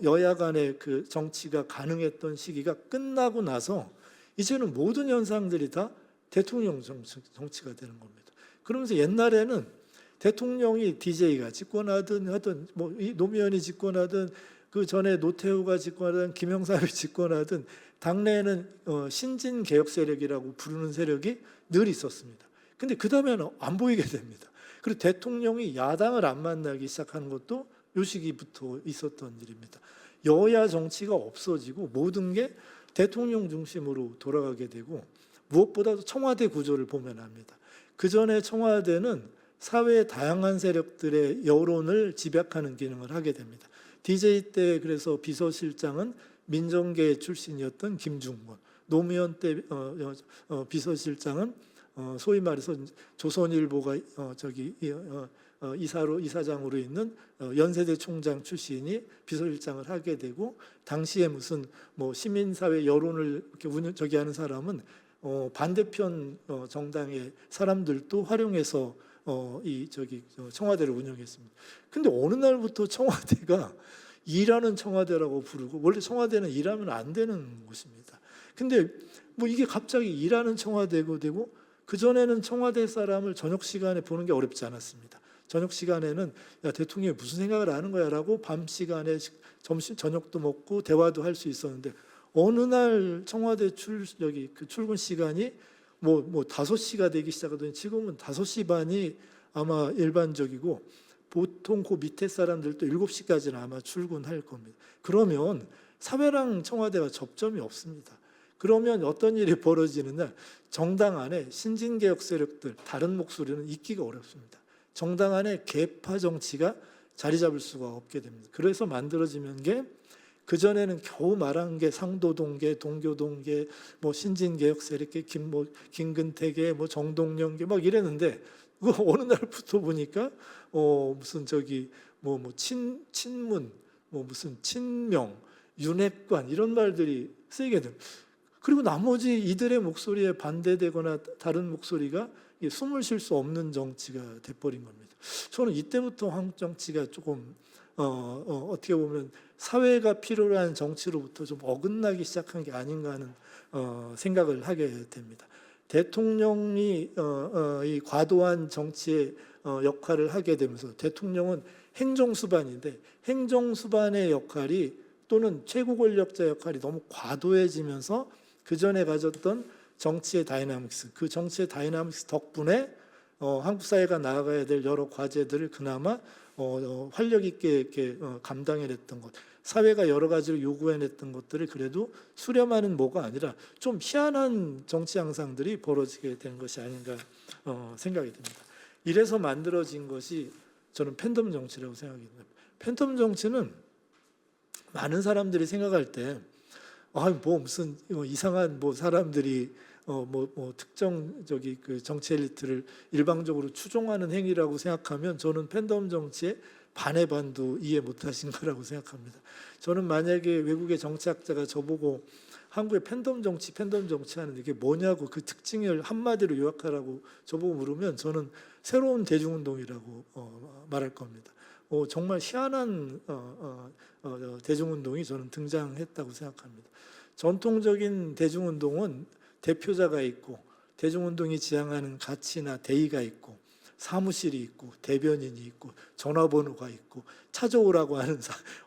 여야 간의 그 정치가 가능했던 시기가 끝나고 나서 이제는 모든 현상들이 다 대통령 정치가 되는 겁니다. 그러면서 옛날에는 대통령이 DJ가 집권하든 하든 뭐 노무현이 집권하든 그 전에 노태우가 집권하든 김영삼이 집권하든 당내에는 신진 개혁 세력이라고 부르는 세력이 늘 있었습니다. 근데 그 다음에는 안 보이게 됩니다. 그리고 대통령이 야당을 안 만나기 시작하는 것도 요 시기부터 있었던 일입니다. 여야 정치가 없어지고 모든 게 대통령 중심으로 돌아가게 되고 무엇보다도 청와대 구조를 보면 압니다. 그 전에 청와대는 사회의 다양한 세력들의 여론을 집약하는 기능을 하게 됩니다. DJ 때 그래서 비서실장은 민정계 출신이었던 김중권, 노무현 때 비서실장은 소위 말해서 조선일보가 이사장으로 있는 연세대 총장 출신이 비서실장을 하게 되고, 당시에 무슨 뭐 시민사회 여론을 이렇게 하는 사람은 반대편 정당의 사람들도 활용해서 청와대를 운영했습니다. 근데 어느 날부터 청와대가 일하는 청와대라고 부르고, 원래 청와대는 일하면 안 되는 곳입니다. 근데 뭐 이게 갑자기 일하는 청와대가 되고, 그전에는 청와대 사람을 저녁 시간에 보는 게 어렵지 않았습니다. 저녁 시간에는 야, 대통령이 무슨 생각을 하는 거야 라고 밤 시간에 점심 저녁도 먹고 대화도 할 수 있었는데, 어느 날 청와대 출근 시간이 뭐 5시가 되기 시작하더니 지금은 5시 반이 아마 일반적이고, 보통 그 밑에 사람들도 7시까지는 아마 출근할 겁니다. 그러면 사회랑 청와대와 접점이 없습니다. 그러면 어떤 일이 벌어지느냐, 정당 안에 신진개혁 세력들, 다른 목소리는 있기가 어렵습니다. 정당 안에 계파 정치가 자리 잡을 수가 없게 됩니다. 그래서 만들어지는 게, 그전에는 겨우 말한 게 상도동계, 동교동계, 뭐 신진개혁 세력계, 김근태계, 뭐 정동영계 막 이랬는데, 그거 어느 날부터 보니까 무슨 친문, 뭐 무슨 친명, 윤핵관 이런 말들이 쓰이게 됩니다. 그리고 나머지 이들의 목소리에 반대되거나 다른 목소리가 숨을 쉴 수 없는 정치가 돼버린 겁니다. 저는 이때부터 한국 정치가 조금 어떻게 보면 사회가 필요로 하는 정치로부터 좀 어긋나기 시작한 게 아닌가 하는 생각을 하게 됩니다. 대통령이 이 과도한 정치의 역할을 하게 되면서, 대통령은 행정수반인데 행정수반의 역할이 또는 최고 권력자 역할이 너무 과도해지면서 그전에 가졌던 정치의 다이나믹스, 그 정치의 다이나믹스 덕분에 한국 사회가 나아가야 될 여러 과제들을 그나마 활력 있게 이렇게 감당해냈던 것, 사회가 여러 가지로 요구해냈던 것들을 그래도 수렴하는 뭐가 아니라 좀 희한한 정치 양상들이 벌어지게 된 것이 아닌가 생각이 듭니다. 이래서 만들어진 것이 저는 팬덤 정치라고 생각이 듭니다. 팬덤 정치는 많은 사람들이 생각할 때 무슨 이상한 사람들이 특정 그 정치 엘리트를 일방적으로 추종하는 행위라고 생각하면, 저는 팬덤 정치의 반의 반도 이해 못하신 거라고 생각합니다. 저는 만약에 외국의 정치학자가 저보고 한국의 팬덤 정치 하는데 이게 뭐냐고, 그 특징을 한마디로 요약하라고 저보고 물으면 저는 새로운 대중운동이라고 말할 겁니다. 정말 희한한 대중운동이 저는 등장했다고 생각합니다. 전통적인 대중운동은 대표자가 있고, 대중운동이 지향하는 가치나 대의가 있고, 사무실이 있고, 대변인이 있고, 전화번호가 있고, 찾아오라고 하는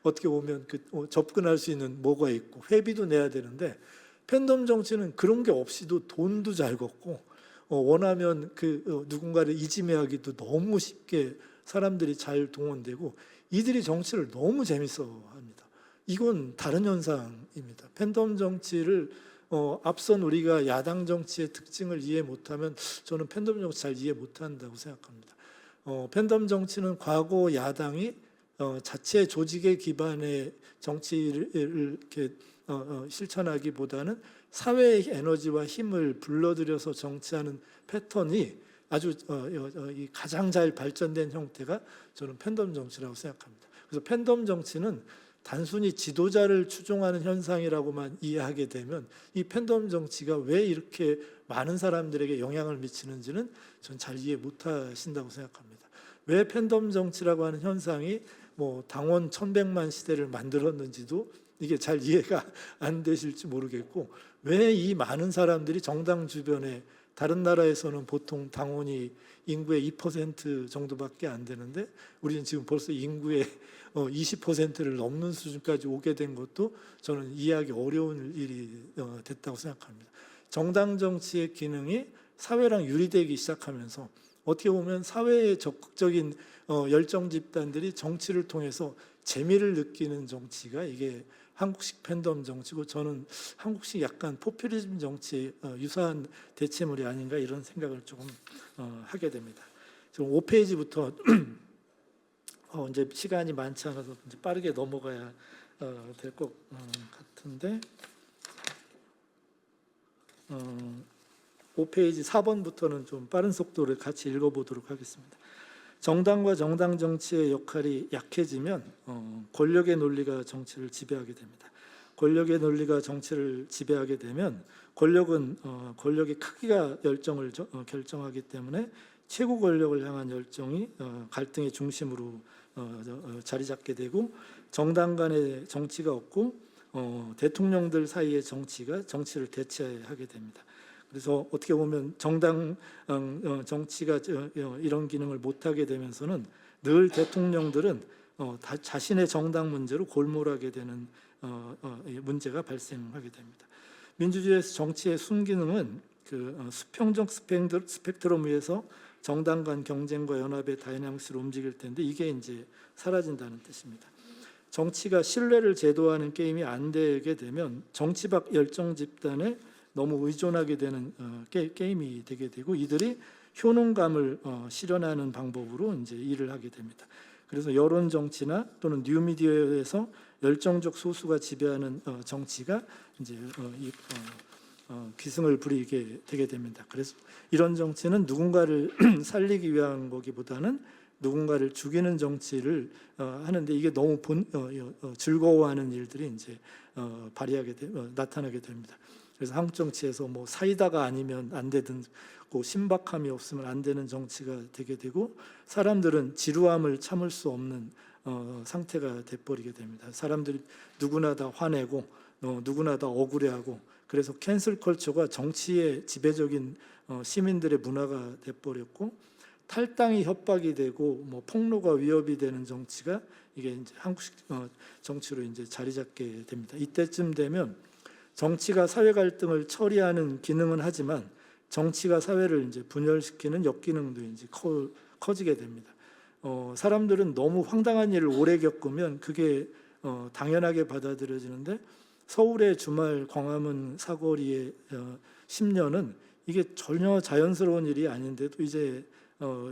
어떻게 보면 접근할 수 있는 뭐가 있고, 회비도 내야 되는데, 팬덤 정치는 그런 게 없이도 돈도 잘 걷고, 원하면 누군가를 이지매하기도 너무 쉽게 사람들이 잘 동원되고, 이들이 정치를 너무 재밌어합니다. 이건 다른 현상입니다. 팬덤 정치를 앞선 우리가 야당 정치의 특징을 이해 못하면 저는 팬덤 정치 잘 이해 못한다고 생각합니다. 팬덤 정치는 과거 야당이 자체 조직의 기반의 정치를 이렇게 실천하기보다는 사회의 에너지와 힘을 불러들여서 정치하는 패턴이 아주 가장 잘 발전된 형태가 저는 팬덤 정치라고 생각합니다. 그래서 팬덤 정치는 단순히 지도자를 추종하는 현상이라고만 이해하게 되면, 이 팬덤 정치가 왜 이렇게 많은 사람들에게 영향을 미치는지는 전 잘 이해 못하신다고 생각합니다. 왜 팬덤 정치라고 하는 현상이 당원 1100만 시대를 만들었는지도 이게 잘 이해가 안 되실지 모르겠고, 왜 이 많은 사람들이 정당 주변에, 다른 나라에서는 보통 당원이 인구의 2% 정도밖에 안 되는데 우리는 지금 벌써 인구의 20%를 넘는 수준까지 오게 된 것도 저는 이해하기 어려운 일이 됐다고 생각합니다. 정당 정치의 기능이 사회랑 유리되기 시작하면서, 어떻게 보면 사회의 적극적인 열정 집단들이 정치를 통해서 재미를 느끼는 정치가 이게 한국식 팬덤 정치고, 저는 한국식 약간 포퓰리즘 정치에 유사한 대체물이 아닌가 이런 생각을 조금 하게 됩니다. 지금 5페이지부터 이제 시간이 많지 않아서 이제 빠르게 넘어가야 될 것 같은데, 5페이지 4번부터는 좀 빠른 속도를 같이 읽어보도록 하겠습니다. 정당과 정당 정치의 역할이 약해지면 권력의 논리가 정치를 지배하게 됩니다. 권력의 논리가 정치를 지배하게 되면 권력은 권력의 크기가 열정을 결정하기 때문에 최고 권력을 향한 열정이 갈등의 중심으로 자리 잡게 되고, 정당 간의 정치가 없고 대통령들 사이의 정치가 정치를 대체하게 됩니다. 그래서 어떻게 보면 정당 정치가 이런 기능을 못하게 되면서는 늘 대통령들은 자신의 정당 문제로 골몰하게 되는 문제가 발생하게 됩니다. 민주주의에서 정치의 순기능은 그 수평적 스펙트럼 위에서 정당 간 경쟁과 연합의 다이나믹스로 움직일 텐데, 이게 이제 사라진다는 뜻입니다. 정치가 신뢰를 제도하는 게임이 안 되게 되면 정치박 열정 집단에 너무 의존하게 되는 게임이 되게 되고, 이들이 효능감을 실현하는 방법으로 이제 일을 하게 됩니다. 그래서 여론 정치나 또는 뉴미디어에서 열정적 소수가 지배하는 정치가 이제 기승을 부리게 되게 됩니다. 그래서 이런 정치는 누군가를 살리기 위한 거기보다는 누군가를 죽이는 정치를 하는데, 이게 너무 즐거워하는 일들이 이제 나타나게 됩니다. 그래서 한국 정치에서 뭐 사이다가 아니면 안 되든 신박함이 없으면 안 되는 정치가 되게 되고, 사람들은 지루함을 참을 수 없는 상태가 돼버리게 됩니다. 사람들이 누구나 다 화내고 누구나 다 억울해하고, 그래서 캔슬 컬처가 정치의 지배적인 시민들의 문화가 돼버렸고, 탈당이 협박이 되고 뭐 폭로가 위협이 되는 정치가 이게 이제 한국식 정치로 이제 자리 잡게 됩니다. 이때쯤 되면 정치가 사회 갈등을 처리하는 기능은 하지만 정치가 사회를 이제 분열시키는 역기능도 이제 커지게 됩니다. 사람들은 너무 황당한 일을 오래 겪으면 그게 당연하게 받아들여지는데, 서울의 주말 광화문 사거리의 10년은 이게 전혀 자연스러운 일이 아닌데도 이제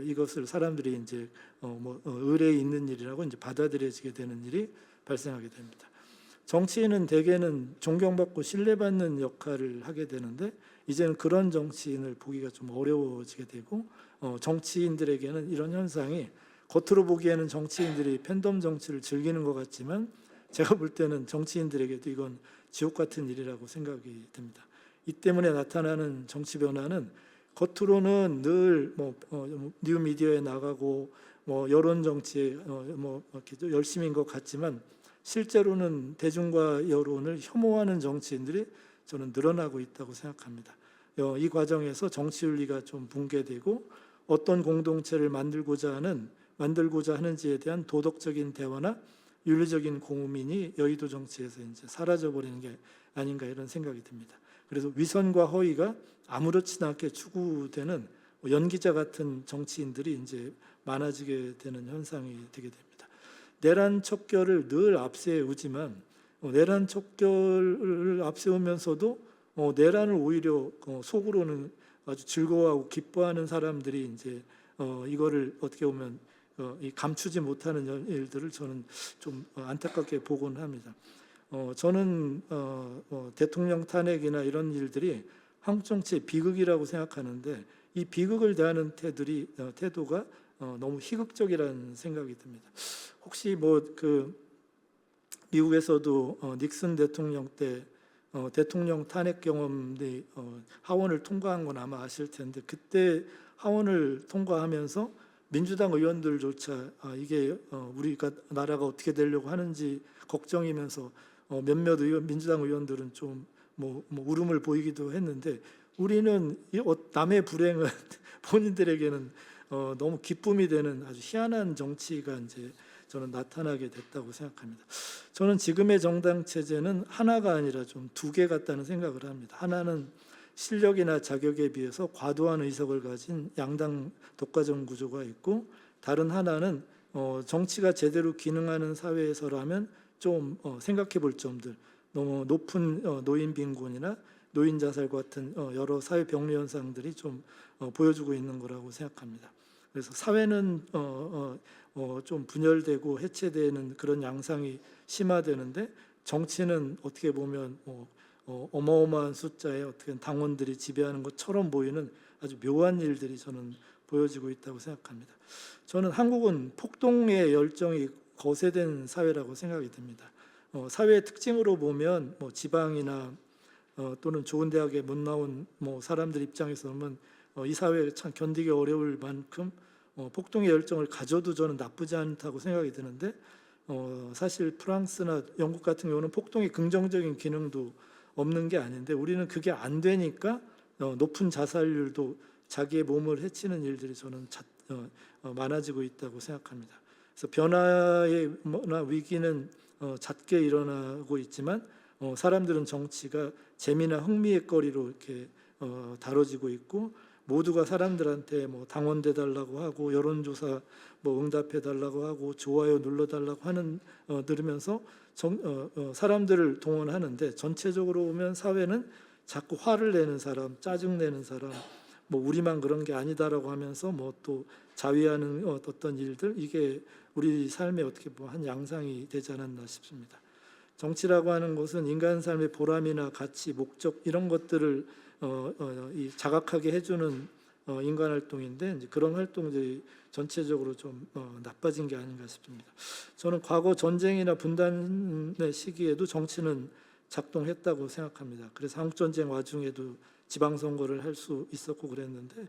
이것을 사람들이 이제 의례에 있는 일이라고 이제 받아들여지게 되는 일이 발생하게 됩니다. 정치인은 대개는 존경받고 신뢰받는 역할을 하게 되는데, 이제는 그런 정치인을 보기가 좀 어려워지게 되고, 정치인들에게는 이런 현상이, 겉으로 보기에는 정치인들이 팬덤 정치를 즐기는 것 같지만 제가 볼 때는 정치인들에게도 이건 지옥 같은 일이라고 생각이 듭니다. 이 때문에 나타나는 정치 변화는 겉으로는 늘 뉴미디어에 나가고 여론 정치에 이렇게 열심인 것 같지만, 실제로는 대중과 여론을 혐오하는 정치인들이 저는 늘어나고 있다고 생각합니다. 이 과정에서 정치 윤리가 좀 붕괴되고, 어떤 공동체를 만들고자 하는지에 대한 도덕적인 대화나 윤리적인 고민이 여의도 정치에서 이제 사라져버리는 게 아닌가, 이런 생각이 듭니다. 그래서 위선과 허위가 아무렇지도 않게 추구되는 연기자 같은 정치인들이 이제 많아지게 되는 현상이 되게 됩니다. 내란 척결을 늘 앞세우지만 내란 척결을 앞세우면서도 내란을 오히려 속으로는 아주 즐거워하고 기뻐하는 사람들이 이제 이거를 어떻게 보면 감추지 못하는 일들을 저는 좀 안타깝게 보곤 합니다. 저는 대통령 탄핵이나 이런 일들이 한국 정치의 비극이라고 생각하는데, 이 비극을 대하는 태도가 너무 희극적이라는 생각이 듭니다. 혹시 미국에서도 닉슨 대통령 때 대통령 탄핵 경험이 하원을 통과한 건 아마 아실 텐데, 그때 하원을 통과하면서 민주당 의원들조차 이게 우리가 나라가 어떻게 되려고 하는지 걱정이면서 몇몇 민주당 의원들은 좀 울음을 보이기도 했는데, 우리는 남의 불행은 본인들에게는 너무 기쁨이 되는 아주 희한한 정치가 이제 저는 나타나게 됐다고 생각합니다. 저는 지금의 정당 체제는 하나가 아니라 좀 두 개 같다는 생각을 합니다. 하나는 실력이나 자격에 비해서 과도한 의석을 가진 양당 독과점 구조가 있고, 다른 하나는 정치가 제대로 기능하는 사회에서라면 좀 생각해 볼 점들, 너무 높은 노인 빈곤이나 노인 자살 같은 여러 사회 병리 현상들이 좀 보여주고 있는 거라고 생각합니다. 그래서 사회는 좀 분열되고 해체되는 그런 양상이 심화되는데, 정치는 어떻게 보면 어마어마한 숫자의 어떻게 당원들이 지배하는 것처럼 보이는 아주 묘한 일들이 저는 보여지고 있다고 생각합니다. 저는 한국은 폭동의 열정이 거세된 사회라고 생각이 듭니다. 사회의 특징으로 보면 뭐 지방이나 또는 좋은 대학에 못 나온 뭐 사람들 입장에서 보면 이 사회에 참 견디기 어려울 만큼 폭동의 열정을 가져도 저는 나쁘지 않다고 생각이 드는데 사실 프랑스나 영국 같은 경우는 폭동의 긍정적인 기능도 없는 게 아닌데 우리는 그게 안 되니까 높은 자살률도 자기의 몸을 해치는 일들이 저는 많아지고 있다고 생각합니다. 그래서 변화의 위기는 잦게 일어나고 있지만 사람들은 정치가 재미나 흥미의 거리로 이렇게 다뤄지고 있고 모두가 사람들한테 뭐 당원돼 달라고 하고 여론조사 뭐 응답해 달라고 하고 좋아요 눌러 달라고 하는 들으면서 사람들을 동원하는데 전체적으로 보면 사회는 자꾸 화를 내는 사람, 짜증 내는 사람, 뭐 우리만 그런 게 아니다라고 하면서 뭐 또 자위하는 어떤 일들 이게 우리 삶에 어떻게 보면 한 양상이 되지 않았나 싶습니다. 정치라고 하는 것은 인간 삶의 보람이나 가치, 목적 이런 것들을 자각하게 해주는 인간 활동인데 이제 그런 활동들이 전체적으로 좀 나빠진 게 아닌가 싶습니다. 저는 과거 전쟁이나 분단의 시기에도 정치는 작동했다고 생각합니다. 그래서 한국전쟁 와중에도 지방선거를 할 수 있었고 그랬는데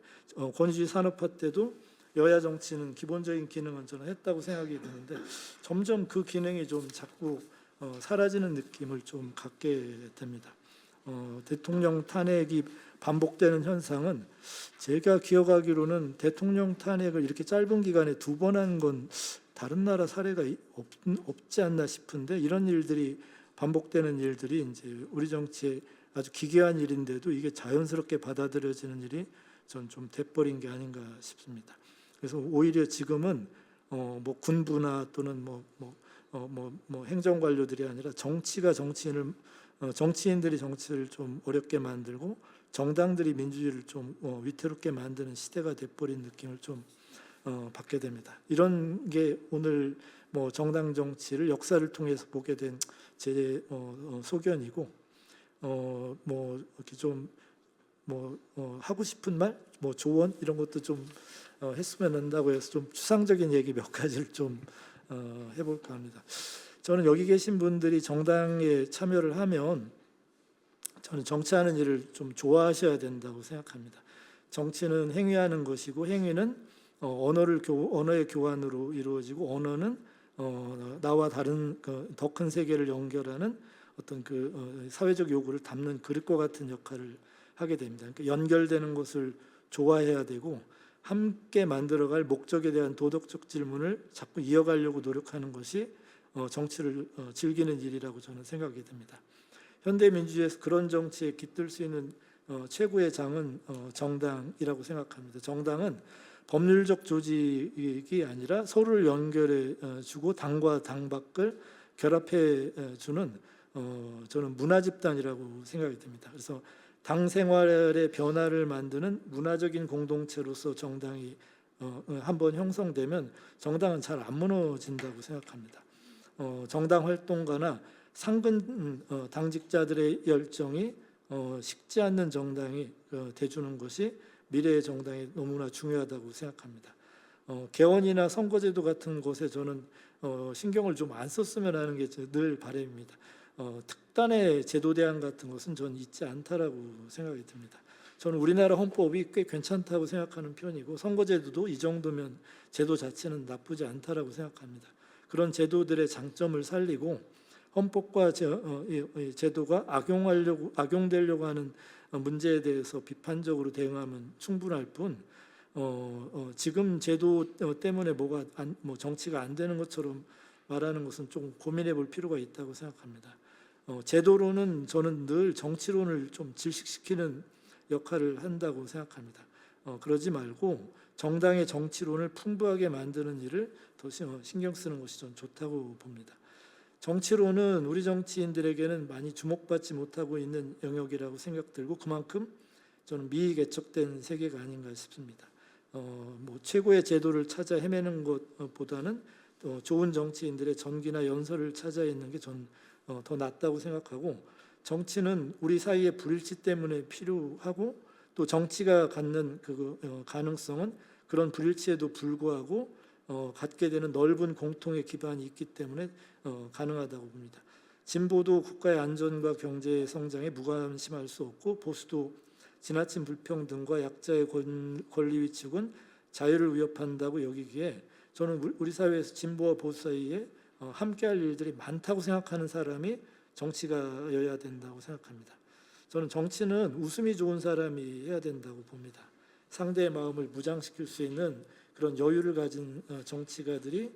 권위주의 산업화 때도 여야 정치는 기본적인 기능은 저는 했다고 생각이 드는데 점점 그 기능이 좀 자꾸 사라지는 느낌을 좀 갖게 됩니다. 대통령 탄핵이 반복되는 현상은 제가 기억하기로는 대통령 탄핵을 이렇게 짧은 기간에 2번 한 건 다른 나라 사례가 없지 않나 싶은데 이런 일들이 반복되는 일들이 이제 우리 정치에 아주 기괴한 일인데도 이게 자연스럽게 받아들여지는 일이 전 좀 돼버린 게 아닌가 싶습니다. 그래서 오히려 지금은 뭐 군부나 또는 뭐 행정관료들이 아니라 정치가 정치인들이 정치를 좀 어렵게 만들고 정당들이 민주주의를 좀 위태롭게 만드는 시대가 돼버린 느낌을 좀 받게 됩니다. 이런 게 오늘 뭐 정당 정치를 역사를 통해서 보게 된 제 소견이고 뭐 이렇게 좀 하고 싶은 말, 뭐 조언 이런 것도 좀 했으면 한다고 해서 좀 추상적인 얘기 몇 가지를 좀 해볼까 합니다. 저는 여기 계신 분들이 정당에 참여를 하면 저는 정치하는 일을 좀 좋아하셔야 된다고 생각합니다. 정치는 행위하는 것이고 행위는 언어의 교환으로 이루어지고 언어는 나와 다른 더 큰 세계를 연결하는 어떤 그 사회적 요구를 담는 그릇과 같은 역할을 하게 됩니다. 그러니까 연결되는 것을 좋아해야 되고 함께 만들어갈 목적에 대한 도덕적 질문을 자꾸 이어가려고 노력하는 것이 정치를 즐기는 일이라고 저는 생각이 듭니다. 현대 민주주의에서 그런 정치에 깃들 수 있는 최고의 장은 정당이라고 생각합니다. 정당은 법률적 조직이 아니라 서로를 연결해 주고 당과 당 밖을 결합해 주는 저는 문화 집단이라고 생각이 듭니다. 그래서 당 생활의 변화를 만드는 문화적인 공동체로서 정당이 한번 형성되면 정당은 잘 안 무너진다고 생각합니다. 정당 활동가나 상근 당직자들의 열정이 식지 않는 정당이 돼주는 것이 미래의 정당이 너무나 중요하다고 생각합니다. 개헌이나 선거제도 같은 것에 저는 신경을 좀 안 썼으면 하는 게 늘 바람입니다. 특단의 제도 대안 같은 것은 저는 있지 않다라고 생각이 듭니다. 저는 우리나라 헌법이 꽤 괜찮다고 생각하는 편이고 선거제도도 이 정도면 제도 자체는 나쁘지 않다라고 생각합니다. 그런 제도들의 장점을 살리고 헌법과 제도가 악용되려고 하는 문제에 대해서 비판적으로 대응하면 충분할 뿐 지금 제도 때문에 정치가 안 되는 것처럼 말하는 것은 좀 고민해 볼 필요가 있다고 생각합니다. 제도로는 저는 늘 정치론을 좀 질식시키는 역할을 한다고 생각합니다. 그러지 말고 정당의 정치론을 풍부하게 만드는 일을 더 신경 쓰는 것이 전 좋다고 봅니다. 정치론은 우리 정치인들에게는 많이 주목받지 못하고 있는 영역이라고 생각들고 그만큼 저는 미개척된 세계가 아닌가 싶습니다. 최고의 제도를 찾아 헤매는 것보다는 좋은 정치인들의 전기나 연설을 찾아 있는 게 전 더 낫다고 생각하고 정치는 우리 사이의 불일치 때문에 필요하고 또 정치가 갖는 그 가능성은 그런 불일치에도 불구하고 갖게 되는 넓은 공통의 기반이 있기 때문에 가능하다고 봅니다. 진보도 국가의 안전과 경제 성장에 무관심할 수 없고 보수도 지나친 불평등과 약자의 권리 위축은 자유를 위협한다고 여기기에 저는 우리 사회에서 진보와 보수 사이에 함께할 일들이 많다고 생각하는 사람이 정치가여야 된다고 생각합니다. 저는 정치는 웃음이 좋은 사람이 해야 된다고 봅니다. 상대의 마음을 무장시킬 수 있는 그런 여유를 가진 정치가들이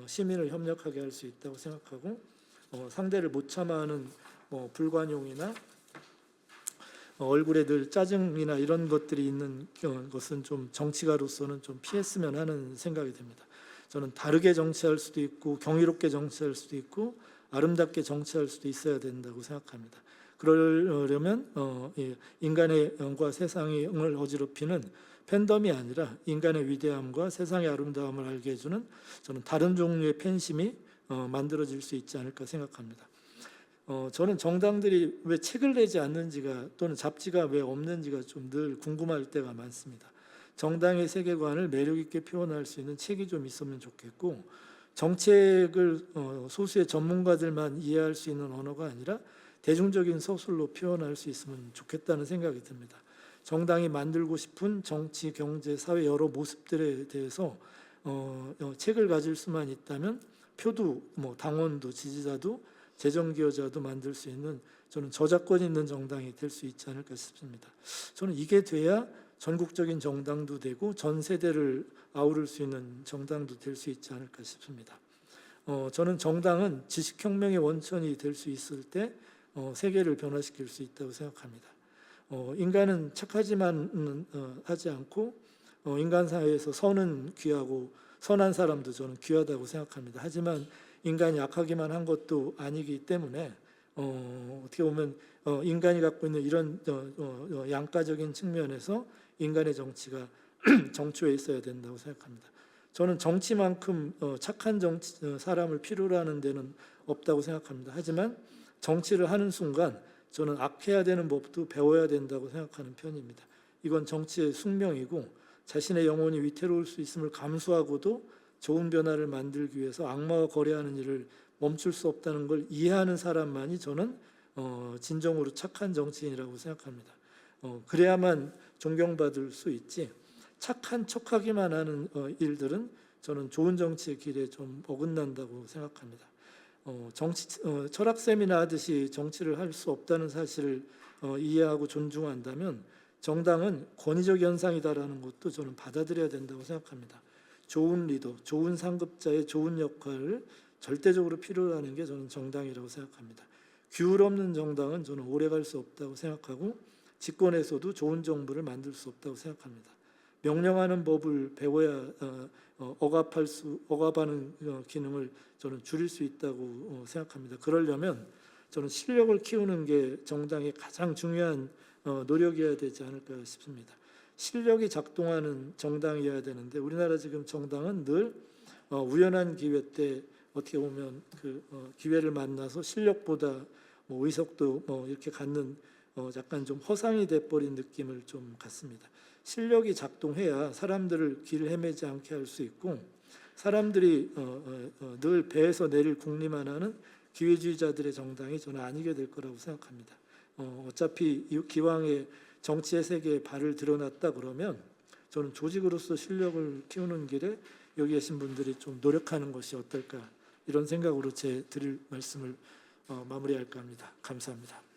시민을 협력하게 할 수 있다고 생각하고 상대를 못 참아하는 불관용이나 얼굴에 늘 짜증이나 이런 것들이 있는 것은 좀 정치가로서는 좀 피했으면 하는 생각이 듭니다. 저는 다르게 정치할 수도 있고 경이롭게 정치할 수도 있고 아름답게 정치할 수도 있어야 된다고 생각합니다. 그러려면 인간의 영과 세상을 어지럽히는 팬덤이 아니라 인간의 위대함과 세상의 아름다움을 알게 해주는 저는 다른 종류의 팬심이 만들어질 수 있지 않을까 생각합니다. 저는 정당들이 왜 책을 내지 않는지가 또는 잡지가 왜 없는지가 좀 늘 궁금할 때가 많습니다. 정당의 세계관을 매력 있게 표현할 수 있는 책이 좀 있으면 좋겠고 정책을 소수의 전문가들만 이해할 수 있는 언어가 아니라 대중적인 서술로 표현할 수 있으면 좋겠다는 생각이 듭니다. 정당이 만들고 싶은 정치, 경제, 사회 여러 모습들에 대해서 책을 가질 수만 있다면 표도 당원도 지지자도 재정기여자도 만들 수 있는 저는 저작권 있는 정당이 될 수 있지 않을까 싶습니다. 저는 이게 돼야 전국적인 정당도 되고 전 세대를 아우를 수 있는 정당도 될 수 있지 않을까 싶습니다. 저는 정당은 지식혁명의 원천이 될 수 있을 때 세계를 변화시킬 수 있다고 생각합니다. 인간은 착하지만 하지 않고 인간 사회에서 선은 귀하고 선한 사람도 저는 귀하다고 생각합니다. 하지만 인간이 악하기만 한 것도 아니기 때문에 어떻게 보면 인간이 갖고 있는 이런 양가적인 측면에서 인간의 정치가 정초에 있어야 된다고 생각합니다. 저는 정치만큼 착한 사람을 필요로 하는 데는 없다고 생각합니다. 하지만 정치를 하는 순간 저는 악해야 되는 법도 배워야 된다고 생각하는 편입니다. 이건 정치의 숙명이고 자신의 영혼이 위태로울 수 있음을 감수하고도 좋은 변화를 만들기 위해서 악마와 거래하는 일을 멈출 수 없다는 걸 이해하는 사람만이 저는 진정으로 착한 정치인이라고 생각합니다. 그래야만 존경받을 수 있지 착한 척하기만 하는 일들은 저는 좋은 정치의 길에 좀 어긋난다고 생각합니다. 철학 세미나 하듯이 정치를 할 수 없다는 사실을 이해하고 존중한다면 정당은 권위적 현상이다라는 것도 저는 받아들여야 된다고 생각합니다. 좋은 리더, 좋은 상급자의 좋은 역할을 절대적으로 필요로 하는 게 저는 정당이라고 생각합니다. 규율 없는 정당은 저는 오래갈 수 없다고 생각하고 집권에서도 좋은 정부를 만들 수 없다고 생각합니다. 명령하는 법을 배워야 억압하는 기능을 저는 줄일 수 있다고 생각합니다. 그러려면 저는 실력을 키우는 게 정당의 가장 중요한 노력이어야 되지 않을까 싶습니다. 실력이 작동하는 정당이어야 되는데 우리나라 지금 정당은 늘 우연한 기회 때 어떻게 보면 그 기회를 만나서 실력보다 의석도 이렇게 갖는 약간 좀 허상이 돼버린 느낌을 좀 갖습니다. 실력이 작동해야 사람들을 길 헤매지 않게 할 수 있고 사람들이 늘 배에서 내릴 궁리만 하는 기회주의자들의 정당이 저는 아니게 될 거라고 생각합니다. 어차피 기왕에 정치의 세계에 발을 들여놨다 그러면 저는 조직으로서 실력을 키우는 길에 여기 계신 분들이 좀 노력하는 것이 어떨까 이런 생각으로 제 드릴 말씀을 마무리할까 합니다. 감사합니다.